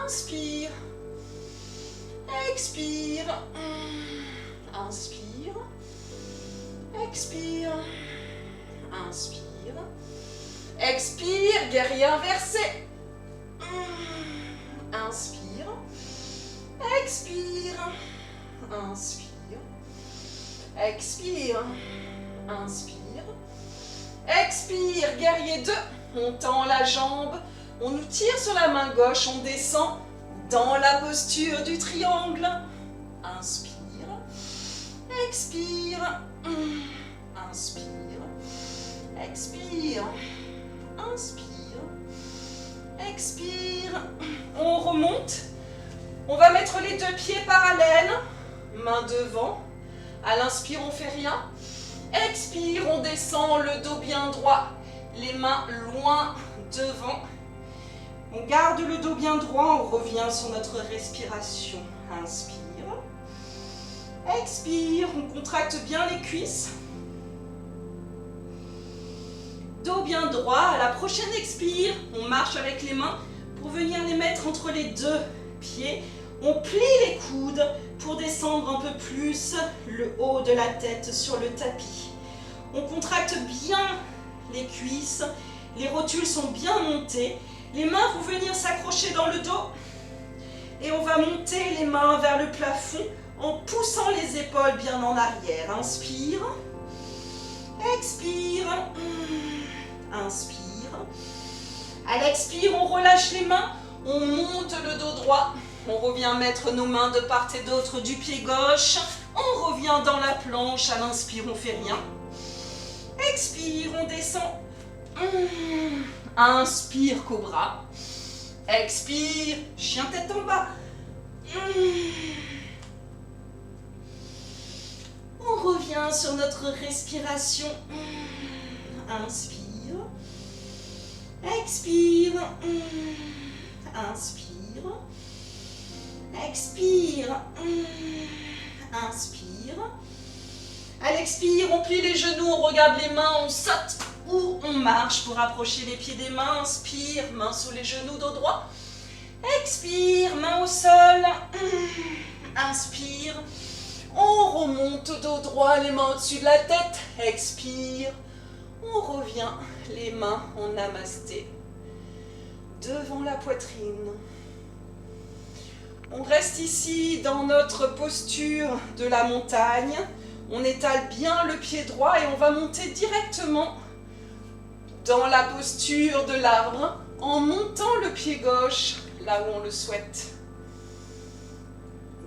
Inspire. Expire. Inspire. Expire. Inspire. Expire, guerrier inversé. Inspire. Expire. Inspire. Expire. Inspire. Expire, guerrier 2. On tend la jambe. On nous tire sur la main gauche. On descend dans la posture du triangle. Inspire. Expire. Inspire. Expire. Inspire. Expire. On remonte. On va mettre les deux pieds parallèles. Main devant. À l'inspire, on fait rien. Expire, on descend le dos bien droit. Les mains loin devant. On garde le dos bien droit. On revient sur notre respiration. Inspire. Expire. On contracte bien les cuisses. Dos bien droit. À la prochaine expire, on marche avec les mains pour venir les mettre entre les deux pieds. On plie les coudes pour descendre un peu plus le haut de la tête sur le tapis. On contracte bien les cuisses. Les rotules sont bien montées. Les mains vont venir s'accrocher dans le dos. Et on va monter les mains vers le plafond en poussant les épaules bien en arrière. Inspire. Expire. Inspire. À l'expire, on relâche les mains. On monte le dos droit. On revient mettre nos mains de part et d'autre du pied gauche. On revient dans la planche. À l'inspire, on fait rien. Expire, on descend. Inspire, cobra. Expire, chien tête en bas. On revient sur notre respiration. Inspire. Expire. Inspire. Expire. Inspire. À l'expire, on plie les genoux, on regarde les mains, on saute ou on marche pour approcher les pieds des mains. Inspire, main sous les genoux, dos droit. Expire, main au sol. Inspire. On remonte dos droit, les mains au-dessus de la tête. Expire. On revient, les mains en namasté. Devant la poitrine. On reste ici dans notre posture de la montagne. On étale bien le pied droit et on va monter directement dans la posture de l'arbre en montant le pied gauche là où on le souhaite.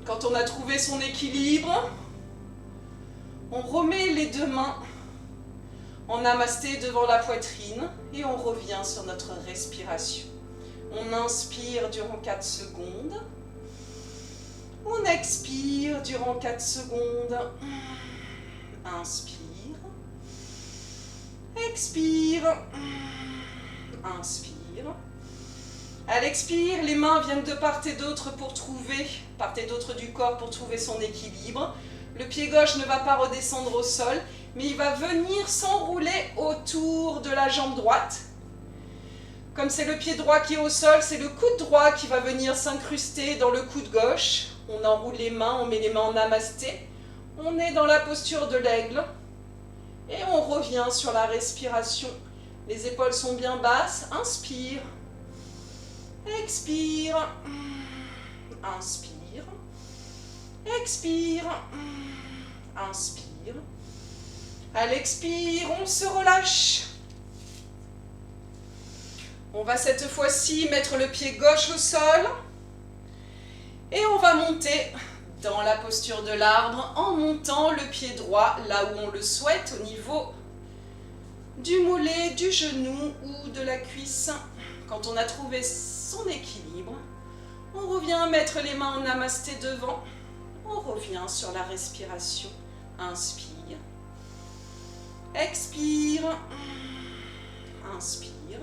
Quand on a trouvé son équilibre, on remet les deux mains en namasté devant la poitrine et on revient sur notre respiration. On inspire durant 4 secondes. On expire durant 4 secondes. Inspire. Expire. Inspire. À l'expire, les mains viennent de part et d'autre du corps pour trouver son équilibre. Le pied gauche ne va pas redescendre au sol, mais il va venir s'enrouler autour de la jambe droite. Comme c'est le pied droit qui est au sol, c'est le coude droit qui va venir s'incruster dans le coude gauche. On enroule les mains, on met les mains en namasté. On est dans la posture de l'aigle. Et on revient sur la respiration. Les épaules sont bien basses. Inspire. Expire. Inspire. Expire. Inspire. À l'expire, on se relâche. On va cette fois-ci mettre le pied gauche au sol. Et on va monter dans la posture de l'arbre en montant le pied droit là où on le souhaite, au niveau du mollet, du genou ou de la cuisse. Quand on a trouvé son équilibre, on revient mettre les mains en namasté devant. On revient sur la respiration. Inspire. Expire. Inspire.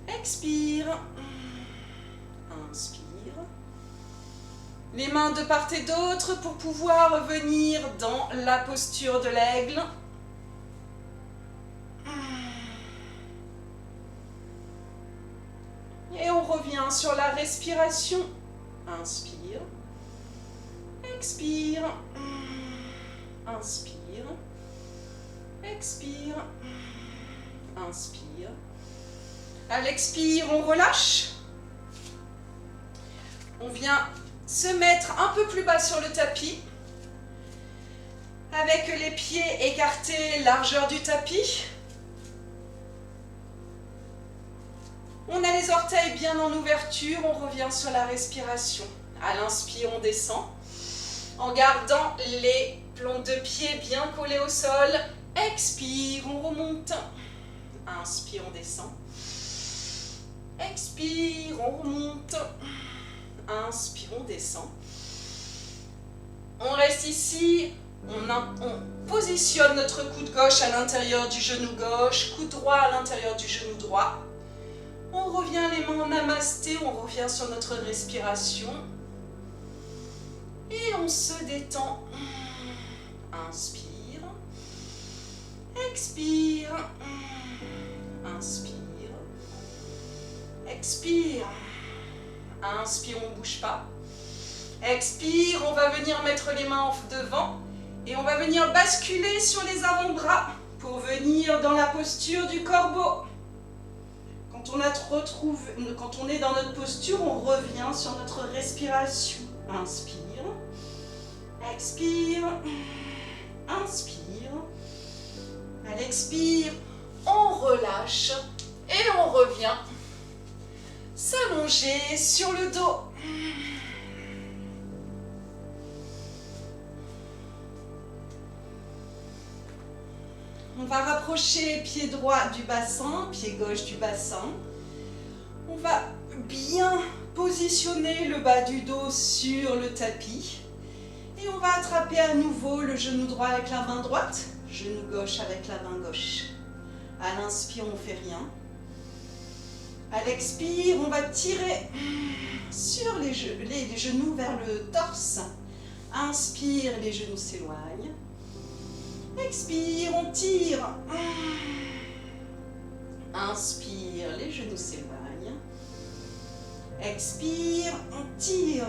Expire. Inspire. Les mains de part et d'autre pour pouvoir venir dans la posture de l'aigle. Et on revient sur la respiration. Inspire. Expire. Inspire. Expire. Inspire. À l'expire, on relâche. On vient se mettre un peu plus bas sur le tapis. Avec les pieds écartés, largeur du tapis. On a les orteils bien en ouverture, on revient sur la respiration. À l'inspire, on descend. En gardant les plombs de pied bien collés au sol. Expire, on remonte. Inspire, on descend. Expire, on remonte. Inspire, on descend. On reste ici. On positionne notre coude gauche à l'intérieur du genou gauche, coude droit à l'intérieur du genou droit. On revient les mains en namasté, on revient sur notre respiration. Et on se détend. Inspire. Expire. Inspire. Expire. Inspire, on ne bouge pas. Expire, on va venir mettre les mains devant. Et on va venir basculer sur les avant-bras pour venir dans la posture du corbeau. Quand on est dans notre posture, on revient sur notre respiration. Inspire. Expire. Inspire. À l'expire, on relâche et on revient s'allonger sur le dos. On va rapprocher pied droit du bassin, pied gauche du bassin. On va bien positionner le bas du dos sur le tapis. Et on va attraper à nouveau le genou droit avec la main droite, genou gauche avec la main gauche. À l'inspire, on ne fait rien. À l'expire, on va tirer sur les genoux vers le torse. Inspire, les genoux s'éloignent. Expire, on tire. Inspire, les genoux s'éloignent. Expire, on tire.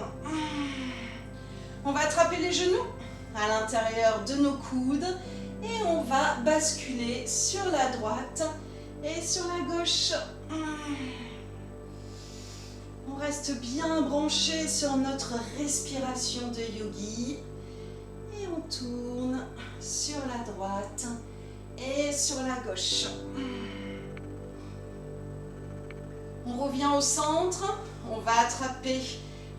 On va attraper les genoux à l'intérieur de nos coudes et on va basculer sur la droite et sur la gauche. On reste bien branché sur notre respiration de yogi et on tourne sur la droite et sur la gauche. On revient au centre, on va attraper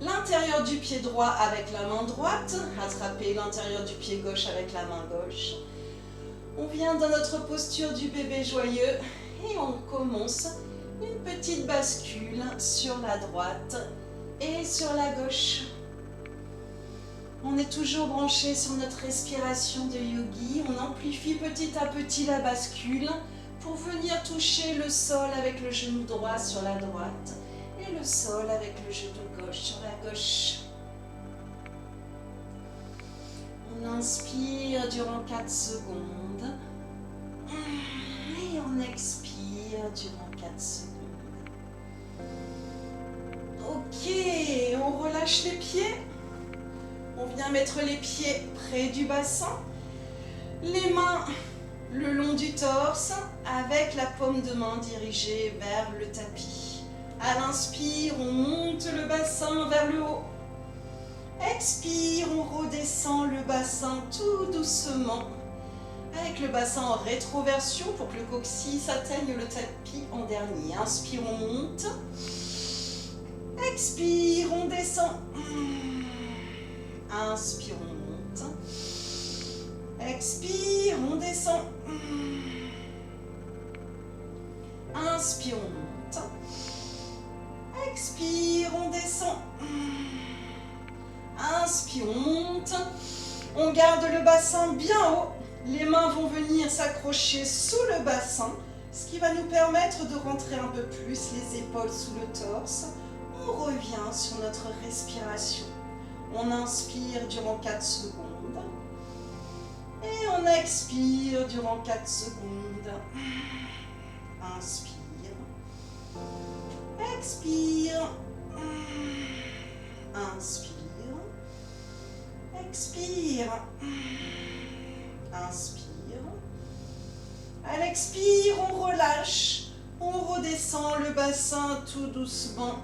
l'intérieur du pied droit avec la main droite, attraper l'intérieur du pied gauche avec la main gauche. On vient dans notre posture du bébé joyeux et on commence une petite bascule sur la droite et sur la gauche. On est toujours branché sur notre respiration de yogi. On amplifie petit à petit la bascule pour venir toucher le sol avec le genou droit sur la droite et le sol avec le genou gauche sur la gauche. On inspire durant 4 secondes et on expire durant 4 secondes. Ok, on relâche les pieds. On vient mettre les pieds près du bassin, les mains le long du torse avec la paume de main dirigée vers le tapis. À l'inspire, on monte le bassin vers le haut. Expire, on redescend le bassin tout doucement Avec le bassin en rétroversion pour que le coccyx atteigne le tapis en dernier. Inspire, on monte. Expire, on descend. Inspire, on monte. Expire, on descend. Inspire, on monte. Expire, on descend. Inspire, on monte. On garde le bassin bien haut. Les mains vont venir s'accrocher sous le bassin, ce qui va nous permettre de rentrer un peu plus les épaules sous le torse. On revient sur notre respiration. On inspire durant 4 secondes. Et on expire durant 4 secondes. Inspire. Expire. Inspire. Expire. Inspire. À l'expire, on relâche. On redescend le bassin tout doucement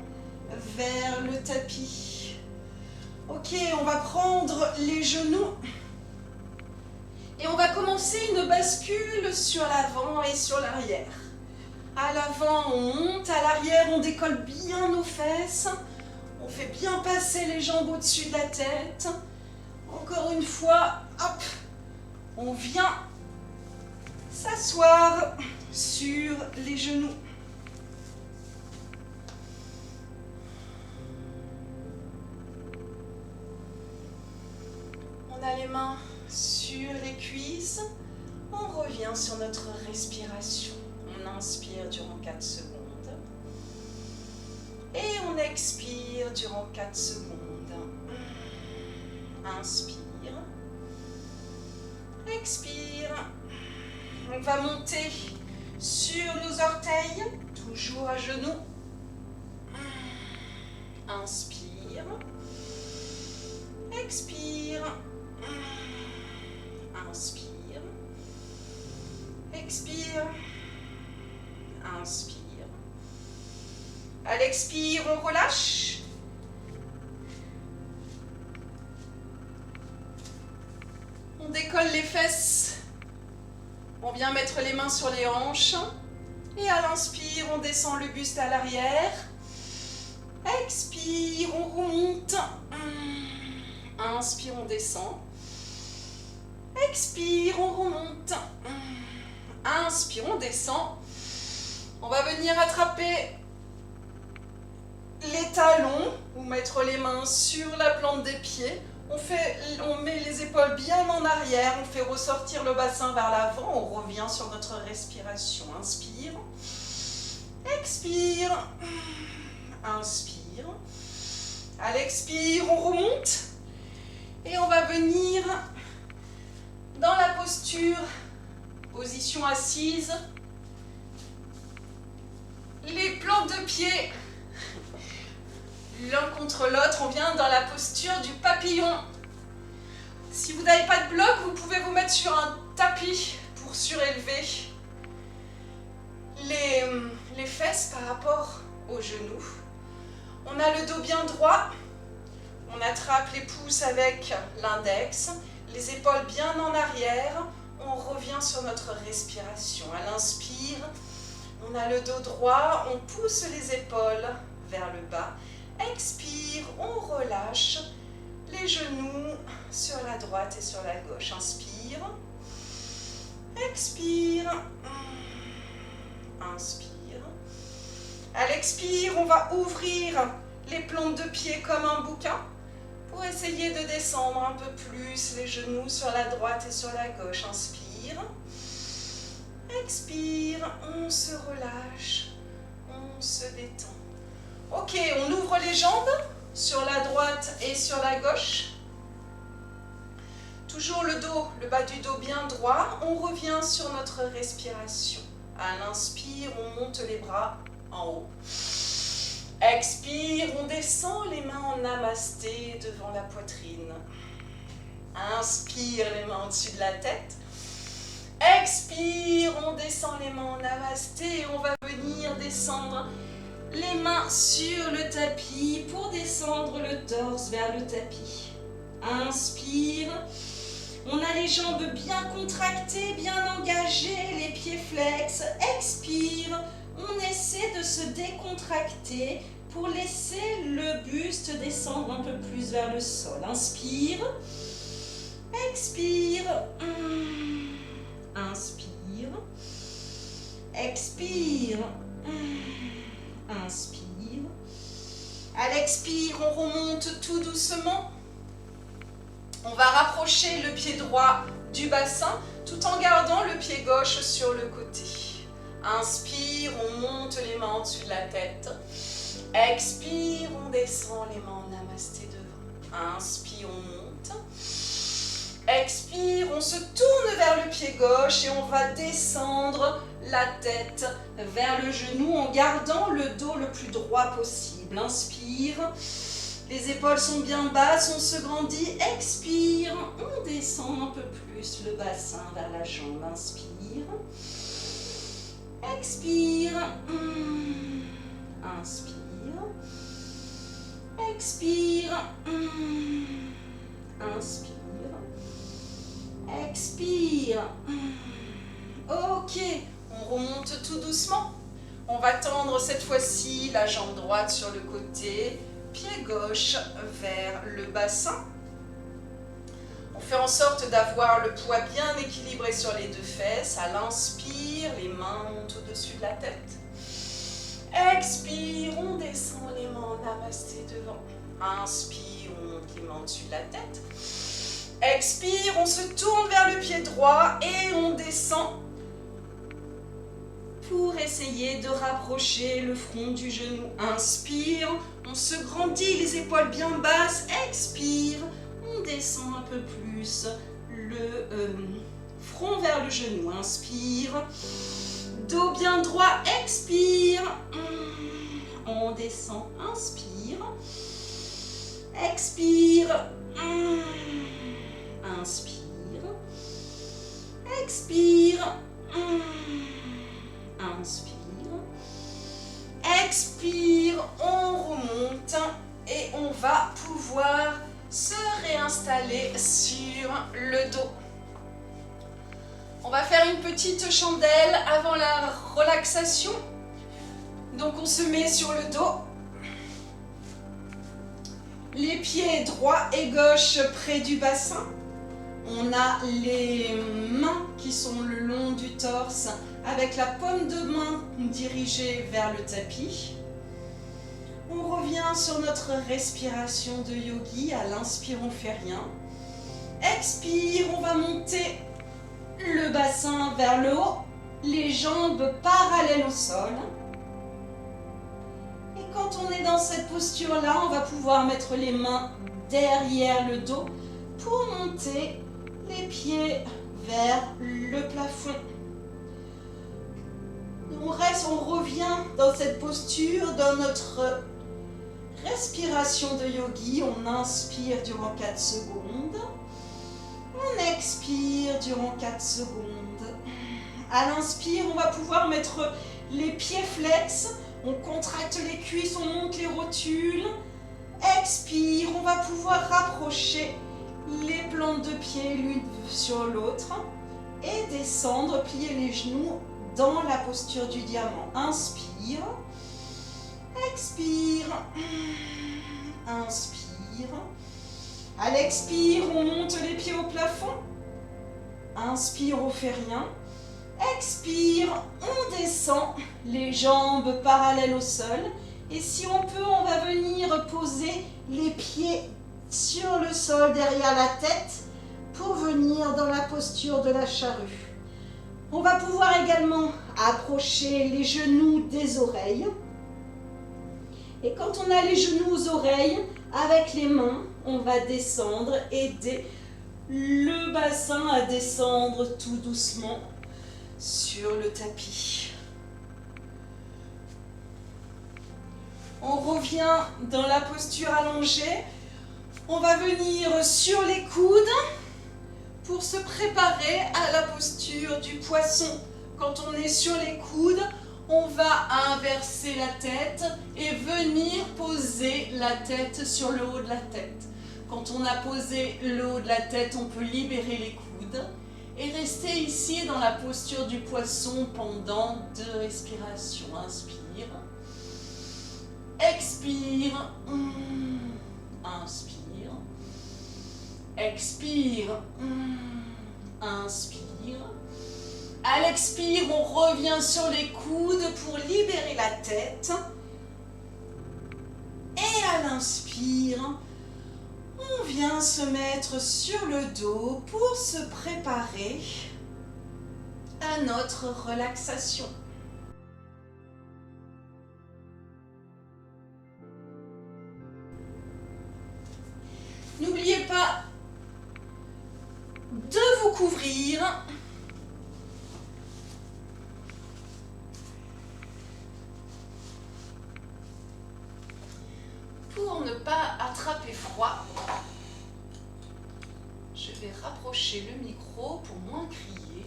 vers le tapis. Ok, on va prendre les genoux. Et on va commencer une bascule sur l'avant et sur l'arrière. À l'avant, on monte. À l'arrière, on décolle bien nos fesses. On fait bien passer les jambes au-dessus de la tête. Encore une fois, hop, on vient s'asseoir sur les genoux. On a les mains sur les cuisses. On revient sur notre respiration. On inspire durant 4 secondes. Et on expire durant 4 secondes. Inspire. Expire. On va monter sur nos orteils, toujours à genoux. Inspire. Expire. Inspire. Expire. Inspire. À l'expire, on relâche. On décolle les fesses. On vient mettre les mains sur les hanches. Et à l'inspire, on descend le buste à l'arrière. Expire, on remonte. Inspire, on descend. Expire, on remonte. Inspire, on descend. On va venir attraper les talons ou mettre les mains sur la plante des pieds. On met les épaules bien en arrière, on fait ressortir le bassin vers l'avant, on revient sur notre respiration. Inspire, expire, inspire. À l'expire, on remonte et on va venir dans la posture, position assise. Les plantes de pied l'un contre l'autre, on vient dans la posture du papillon. Si vous n'avez pas de bloc, vous pouvez vous mettre sur un tapis pour surélever les fesses par rapport aux genoux. On a le dos bien droit, on attrape les pouces avec l'index, les épaules bien en arrière, on revient sur notre respiration. À l'inspire, on a le dos droit, on pousse les épaules vers le bas. Expire, on relâche les genoux sur la droite et sur la gauche. Inspire, expire, inspire. À l'expire, on va ouvrir les plantes de pied comme un bouquin pour essayer de descendre un peu plus les genoux sur la droite et sur la gauche. Inspire, expire, on se relâche, on se détend. Ok, on ouvre les jambes sur la droite et sur la gauche. Toujours le dos, le bas du dos bien droit. On revient sur notre respiration. À l'inspire, on monte les bras en haut. Expire, on descend les mains en namasté devant la poitrine. Inspire, les mains au-dessus de la tête. Expire, on descend les mains en namasté et on va venir descendre les mains sur le tapis pour descendre le torse vers le tapis. Inspire. On a les jambes bien contractées, bien engagées, les pieds flex. Expire. On essaie de se décontracter pour laisser le buste descendre un peu plus vers le sol. Inspire. Expire. Inspire. Expire. Inspire. À l'expire, on remonte tout doucement. On va rapprocher le pied droit du bassin tout en gardant le pied gauche sur le côté. Inspire, on monte les mains au-dessus de la tête. Expire, on descend les mains en namasté devant. Inspire, on monte. Expire, on se tourne vers le pied gauche et on va descendre la tête vers le genou en gardant le dos le plus droit possible. Inspire, les épaules sont bien basses, on se grandit. Expire, on descend un peu plus le bassin vers la jambe. Inspire. Expire. Inspire. Expire. Inspire. Expire. Ok, on remonte tout doucement. On va tendre cette fois-ci la jambe droite sur le côté, pied gauche vers le bassin. On fait en sorte d'avoir le poids bien équilibré sur les deux fesses. À l'inspire, les mains montent au-dessus de la tête. Expire, on descend les mains en namasté devant. Inspire, on monte les mains au-dessus de la tête. Expire, on se tourne vers le pied droit et on descend pour essayer de rapprocher le front du genou. Inspire, on se grandit, les épaules bien basses. Expire, on descend un peu plus le front vers le genou. Inspire, dos bien droit. Expire, on descend. Inspire, expire. Inspire, expire, inspire, expire, on remonte et on va pouvoir se réinstaller sur le dos. On va faire une petite chandelle avant la relaxation. Donc on se met sur le dos. Les pieds droits et gauche près du bassin. On a les mains qui sont le long du torse avec la paume de main dirigée vers le tapis. On revient sur notre respiration de yogi. À l'inspire, on ne fait rien. Expire, on va monter le bassin vers le haut, les jambes parallèles au sol. Et quand on est dans cette posture-là, on va pouvoir mettre les mains derrière le dos pour monter les pieds vers le plafond. On revient dans cette posture, dans notre respiration de yogi. On inspire durant 4 secondes. On expire durant 4 secondes. À l'inspire, on va pouvoir mettre les pieds flex. On contracte les cuisses, on monte les rotules. Expire, on va pouvoir rapprocher les plantes de pied l'une sur l'autre et descendre, plier les genoux dans la posture du diamant. Inspire, expire, inspire. À l'expire, on monte les pieds au plafond. Inspire, on fait rien. Expire, on descend, les jambes parallèles au sol. Et si on peut, on va venir poser les pieds sur le sol derrière la tête pour venir dans la posture de la charrue. On va pouvoir également approcher les genoux des oreilles. Et quand on a les genoux aux oreilles, avec les mains, on va descendre, aider le bassin à descendre tout doucement sur le tapis. On revient dans la posture allongée. On va venir sur les coudes pour se préparer à la posture du poisson. Quand on est sur les coudes, on va inverser la tête et venir poser la tête sur le haut de la tête. Quand on a posé le haut de la tête, on peut libérer les coudes et rester ici dans la posture du poisson pendant 2 respirations. Inspire. Expire. Inspire. Expire. Inspire. À l'expire, on revient sur les coudes pour libérer la tête. Et à l'inspire, on vient se mettre sur le dos pour se préparer à notre relaxation. N'oubliez pas de vous couvrir. Pour ne pas attraper froid, je vais rapprocher le micro pour moins crier.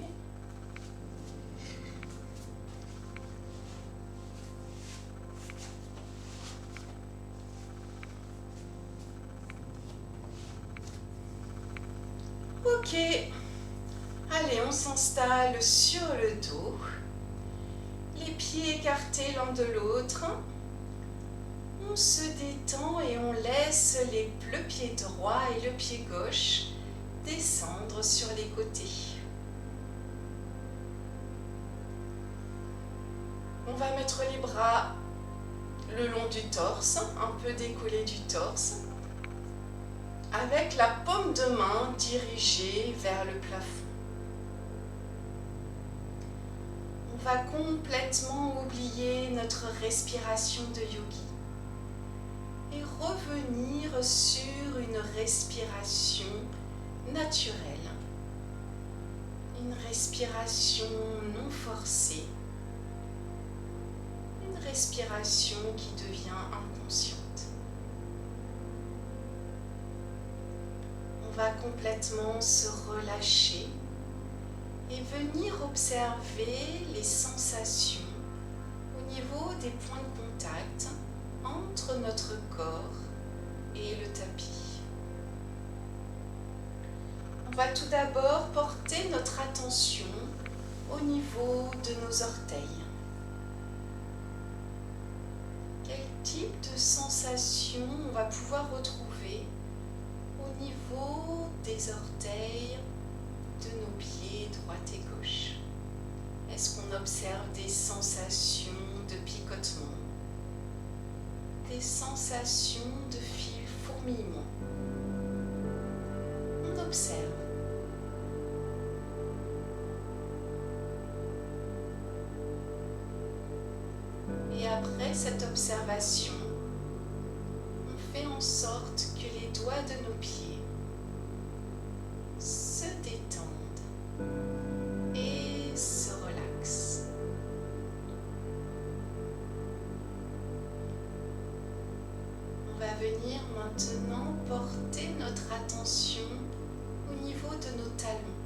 Ok, allez, on s'installe sur le dos, les pieds écartés l'un de l'autre. On se détend et on laisse le pied droit et le pied gauche descendre sur les côtés. On va mettre les bras le long du torse, un peu décollé du torse, avec la paume de main dirigée vers le plafond. On va complètement oublier notre respiration de yogi et revenir sur une respiration naturelle, une respiration non forcée, une respiration qui devient inconsciente. On va complètement se relâcher et venir observer les sensations au niveau des points de contact entre notre corps et le tapis. On va tout d'abord porter notre attention au niveau de nos orteils. Quel type de sensation on va pouvoir retrouver au niveau des orteils de nos pieds droite et gauche? Est-ce qu'on observe des sensations de picotement, des sensations de fourmillement? On observe. Et après cette observation, on fait en sorte que les doigts de nos pieds se détendent et se relaxent. On va venir maintenant porter notre attention au niveau de nos talons.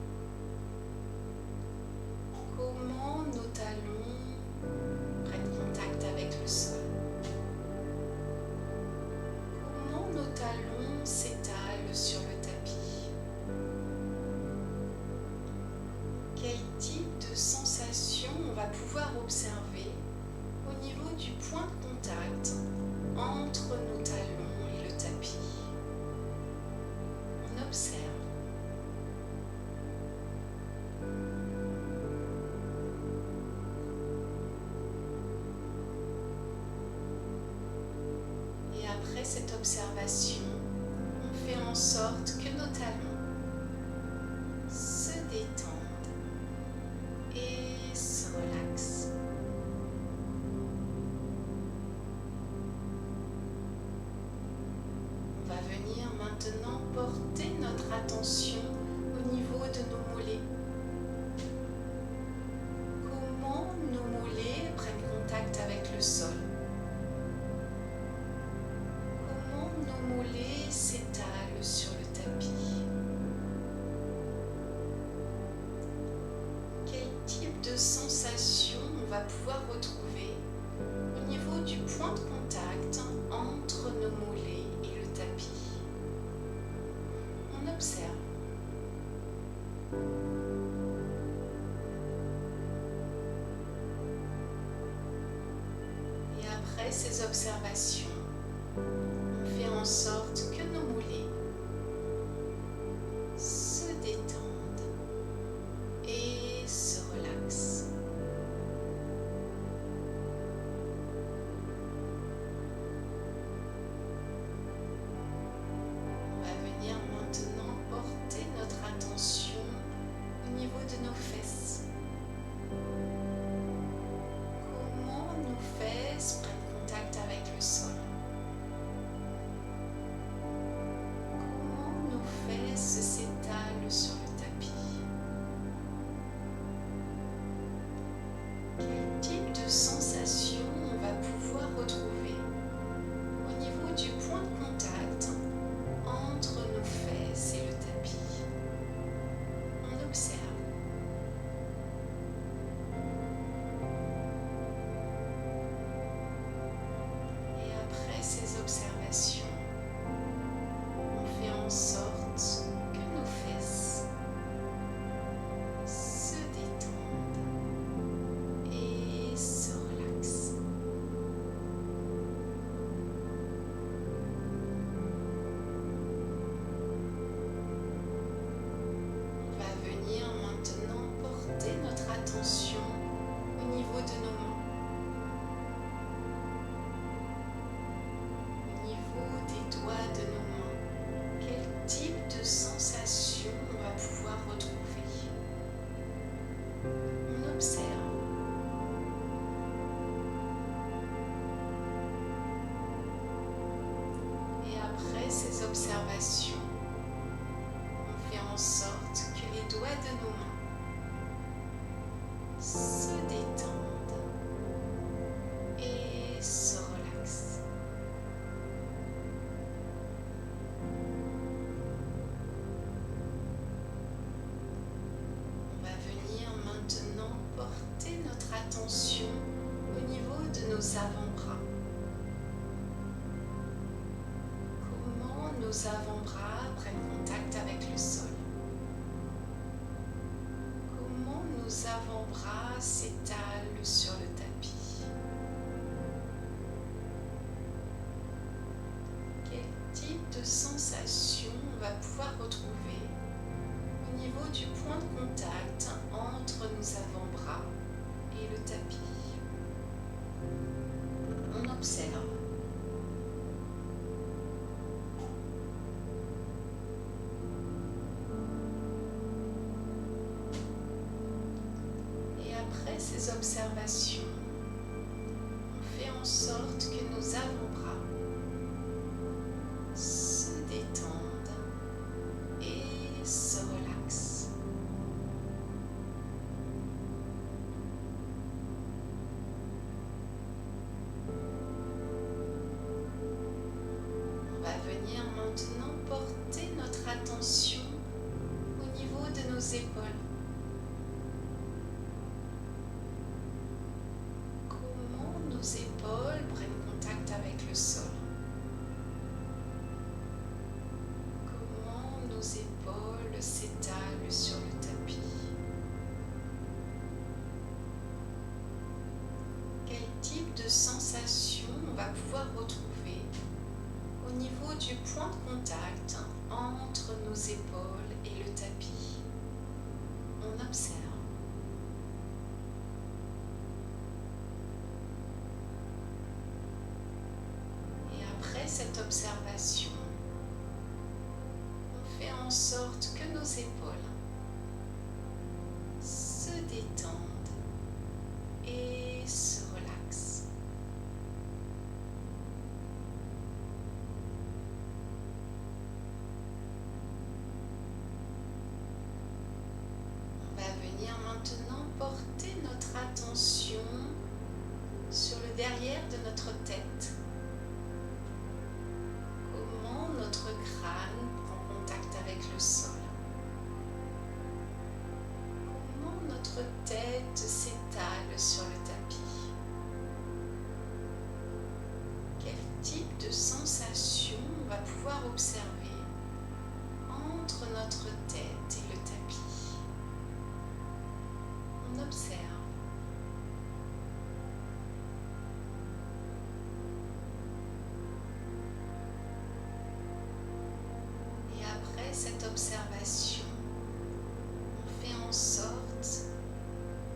Comment nos talons prennent contact avec le sol? Comment nos talons s'étalent sur le tapis? Quel type de sensation on va pouvoir observer au niveau du point de contact entre nos talons et le tapis? On observe. Et après cette observation, on fait en sorte que nos talons se détendent et se relaxent. On va venir maintenant porter notre attention au niveau de nos mollets. Comment nos mollets prennent contact avec le sol? Comment nos mollets s'étalent sur le tapis? Quel type de sensation on va pouvoir retrouver au niveau du point de contact entre nos mollets et le tapis? ces observations, on fait en sorte que nos mollets se détendent et se relaxent. On va venir maintenant porter notre attention au niveau de nos fesses. Comment nos fesses prennent contact avec le sol? Comment nos fesses s'étalent sur le tapis? Quel type de sensation on va pouvoir retrouver au niveau du point de contact entre nos fesses et le tapis? On observe. Et après ces observations, on fait en sorte que nos fesses se détendent et se relaxent. On va venir maintenant porter notre attention au niveau de nos mains, au niveau des doigts de nos mains. Quel type de sensation on va pouvoir retrouver? On observe. Et après ces observations, on fait en sorte que les doigts de nos mains se détendent et se relaxent. On va venir maintenant porter notre attention au niveau de nos avant-bras. Comment nos avant-bras prennent contact avec le sol? Comment nos avant-bras s'étalent sur le tapis? Quel type de sensation on va pouvoir retrouver au niveau du point de contact entre nos avant-bras et le tapis? On observe. Et après ces observations, on fait en sorte que nos avant-bras se détendent et se relaxent. On va venir maintenant porter notre attention au niveau de nos épaules. Comment nos épaules prennent contact avec le sol? Comment nos épaules s'étalent sur le tapis? Quel type de sensation on va pouvoir retrouver au niveau du point de contact entre nos épaules et le tapis? On observe. Et après cette observation, on fait en sorte que nos épaules se détendent et se relaxent. On va venir maintenant porter notre attention sur le derrière de notre tête. Comment notre crâne prend contact avec le sol? Comment notre tête s'étale sur le tapis? Quel type de sensation on va pouvoir observer entre notre tête et le tapis? On observe. cette observation, on fait en sorte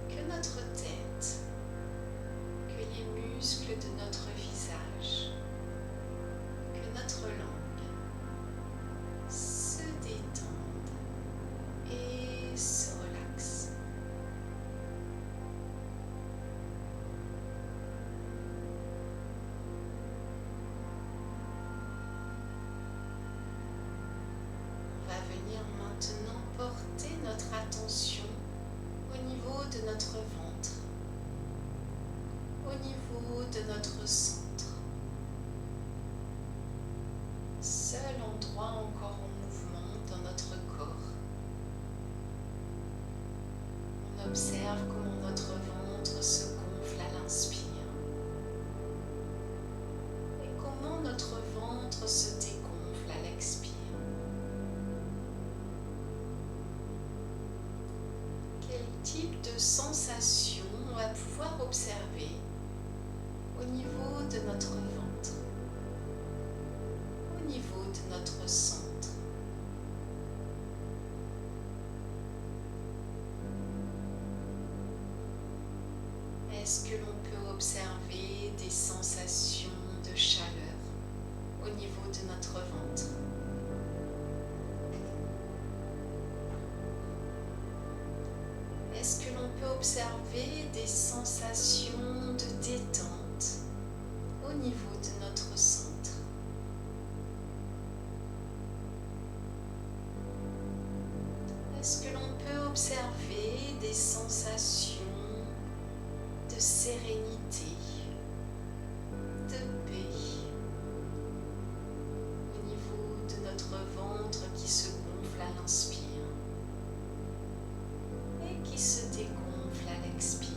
que notre tête, que les muscles de notre visage, que notre langue se détendent et se relaxent. On va venir maintenant porter notre attention au niveau de notre ventre, au niveau de notre centre. Seul endroit encore en mouvement dans notre corps. On observe comment notre ventre se gonfle à l'inspire et comment notre ventre se dégonfle à l'expire. Quel type de sensation on va pouvoir observer au niveau de notre ventre, au niveau de notre centre? Est-ce que l'on peut observer des sensations de chaleur au niveau de notre ventre? Est-ce que l'on peut observer des sensations de détente au niveau de notre centre? Est-ce que l'on peut observer des sensations de sérénité, de paix au niveau de notre ventre qui se gonfle à l'inspire et qui se dégonfle à l'expire?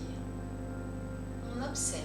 On observe.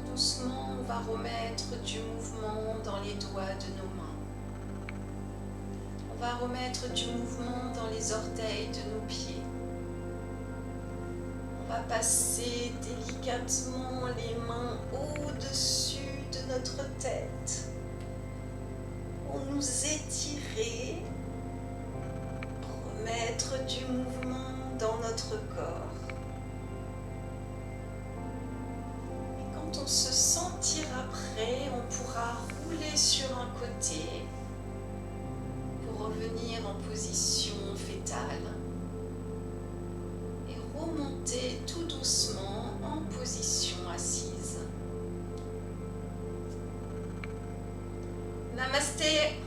Doucement, on va remettre du mouvement dans les doigts de nos mains. On va remettre du mouvement dans les orteils de nos pieds. On va passer délicatement les mains au-dessus de notre tête pour nous étirer, remettre du mouvement dans notre corps. Quand on se sentira prêt, on pourra rouler sur un côté pour revenir en position fétale et remonter tout doucement en position assise. Namasté.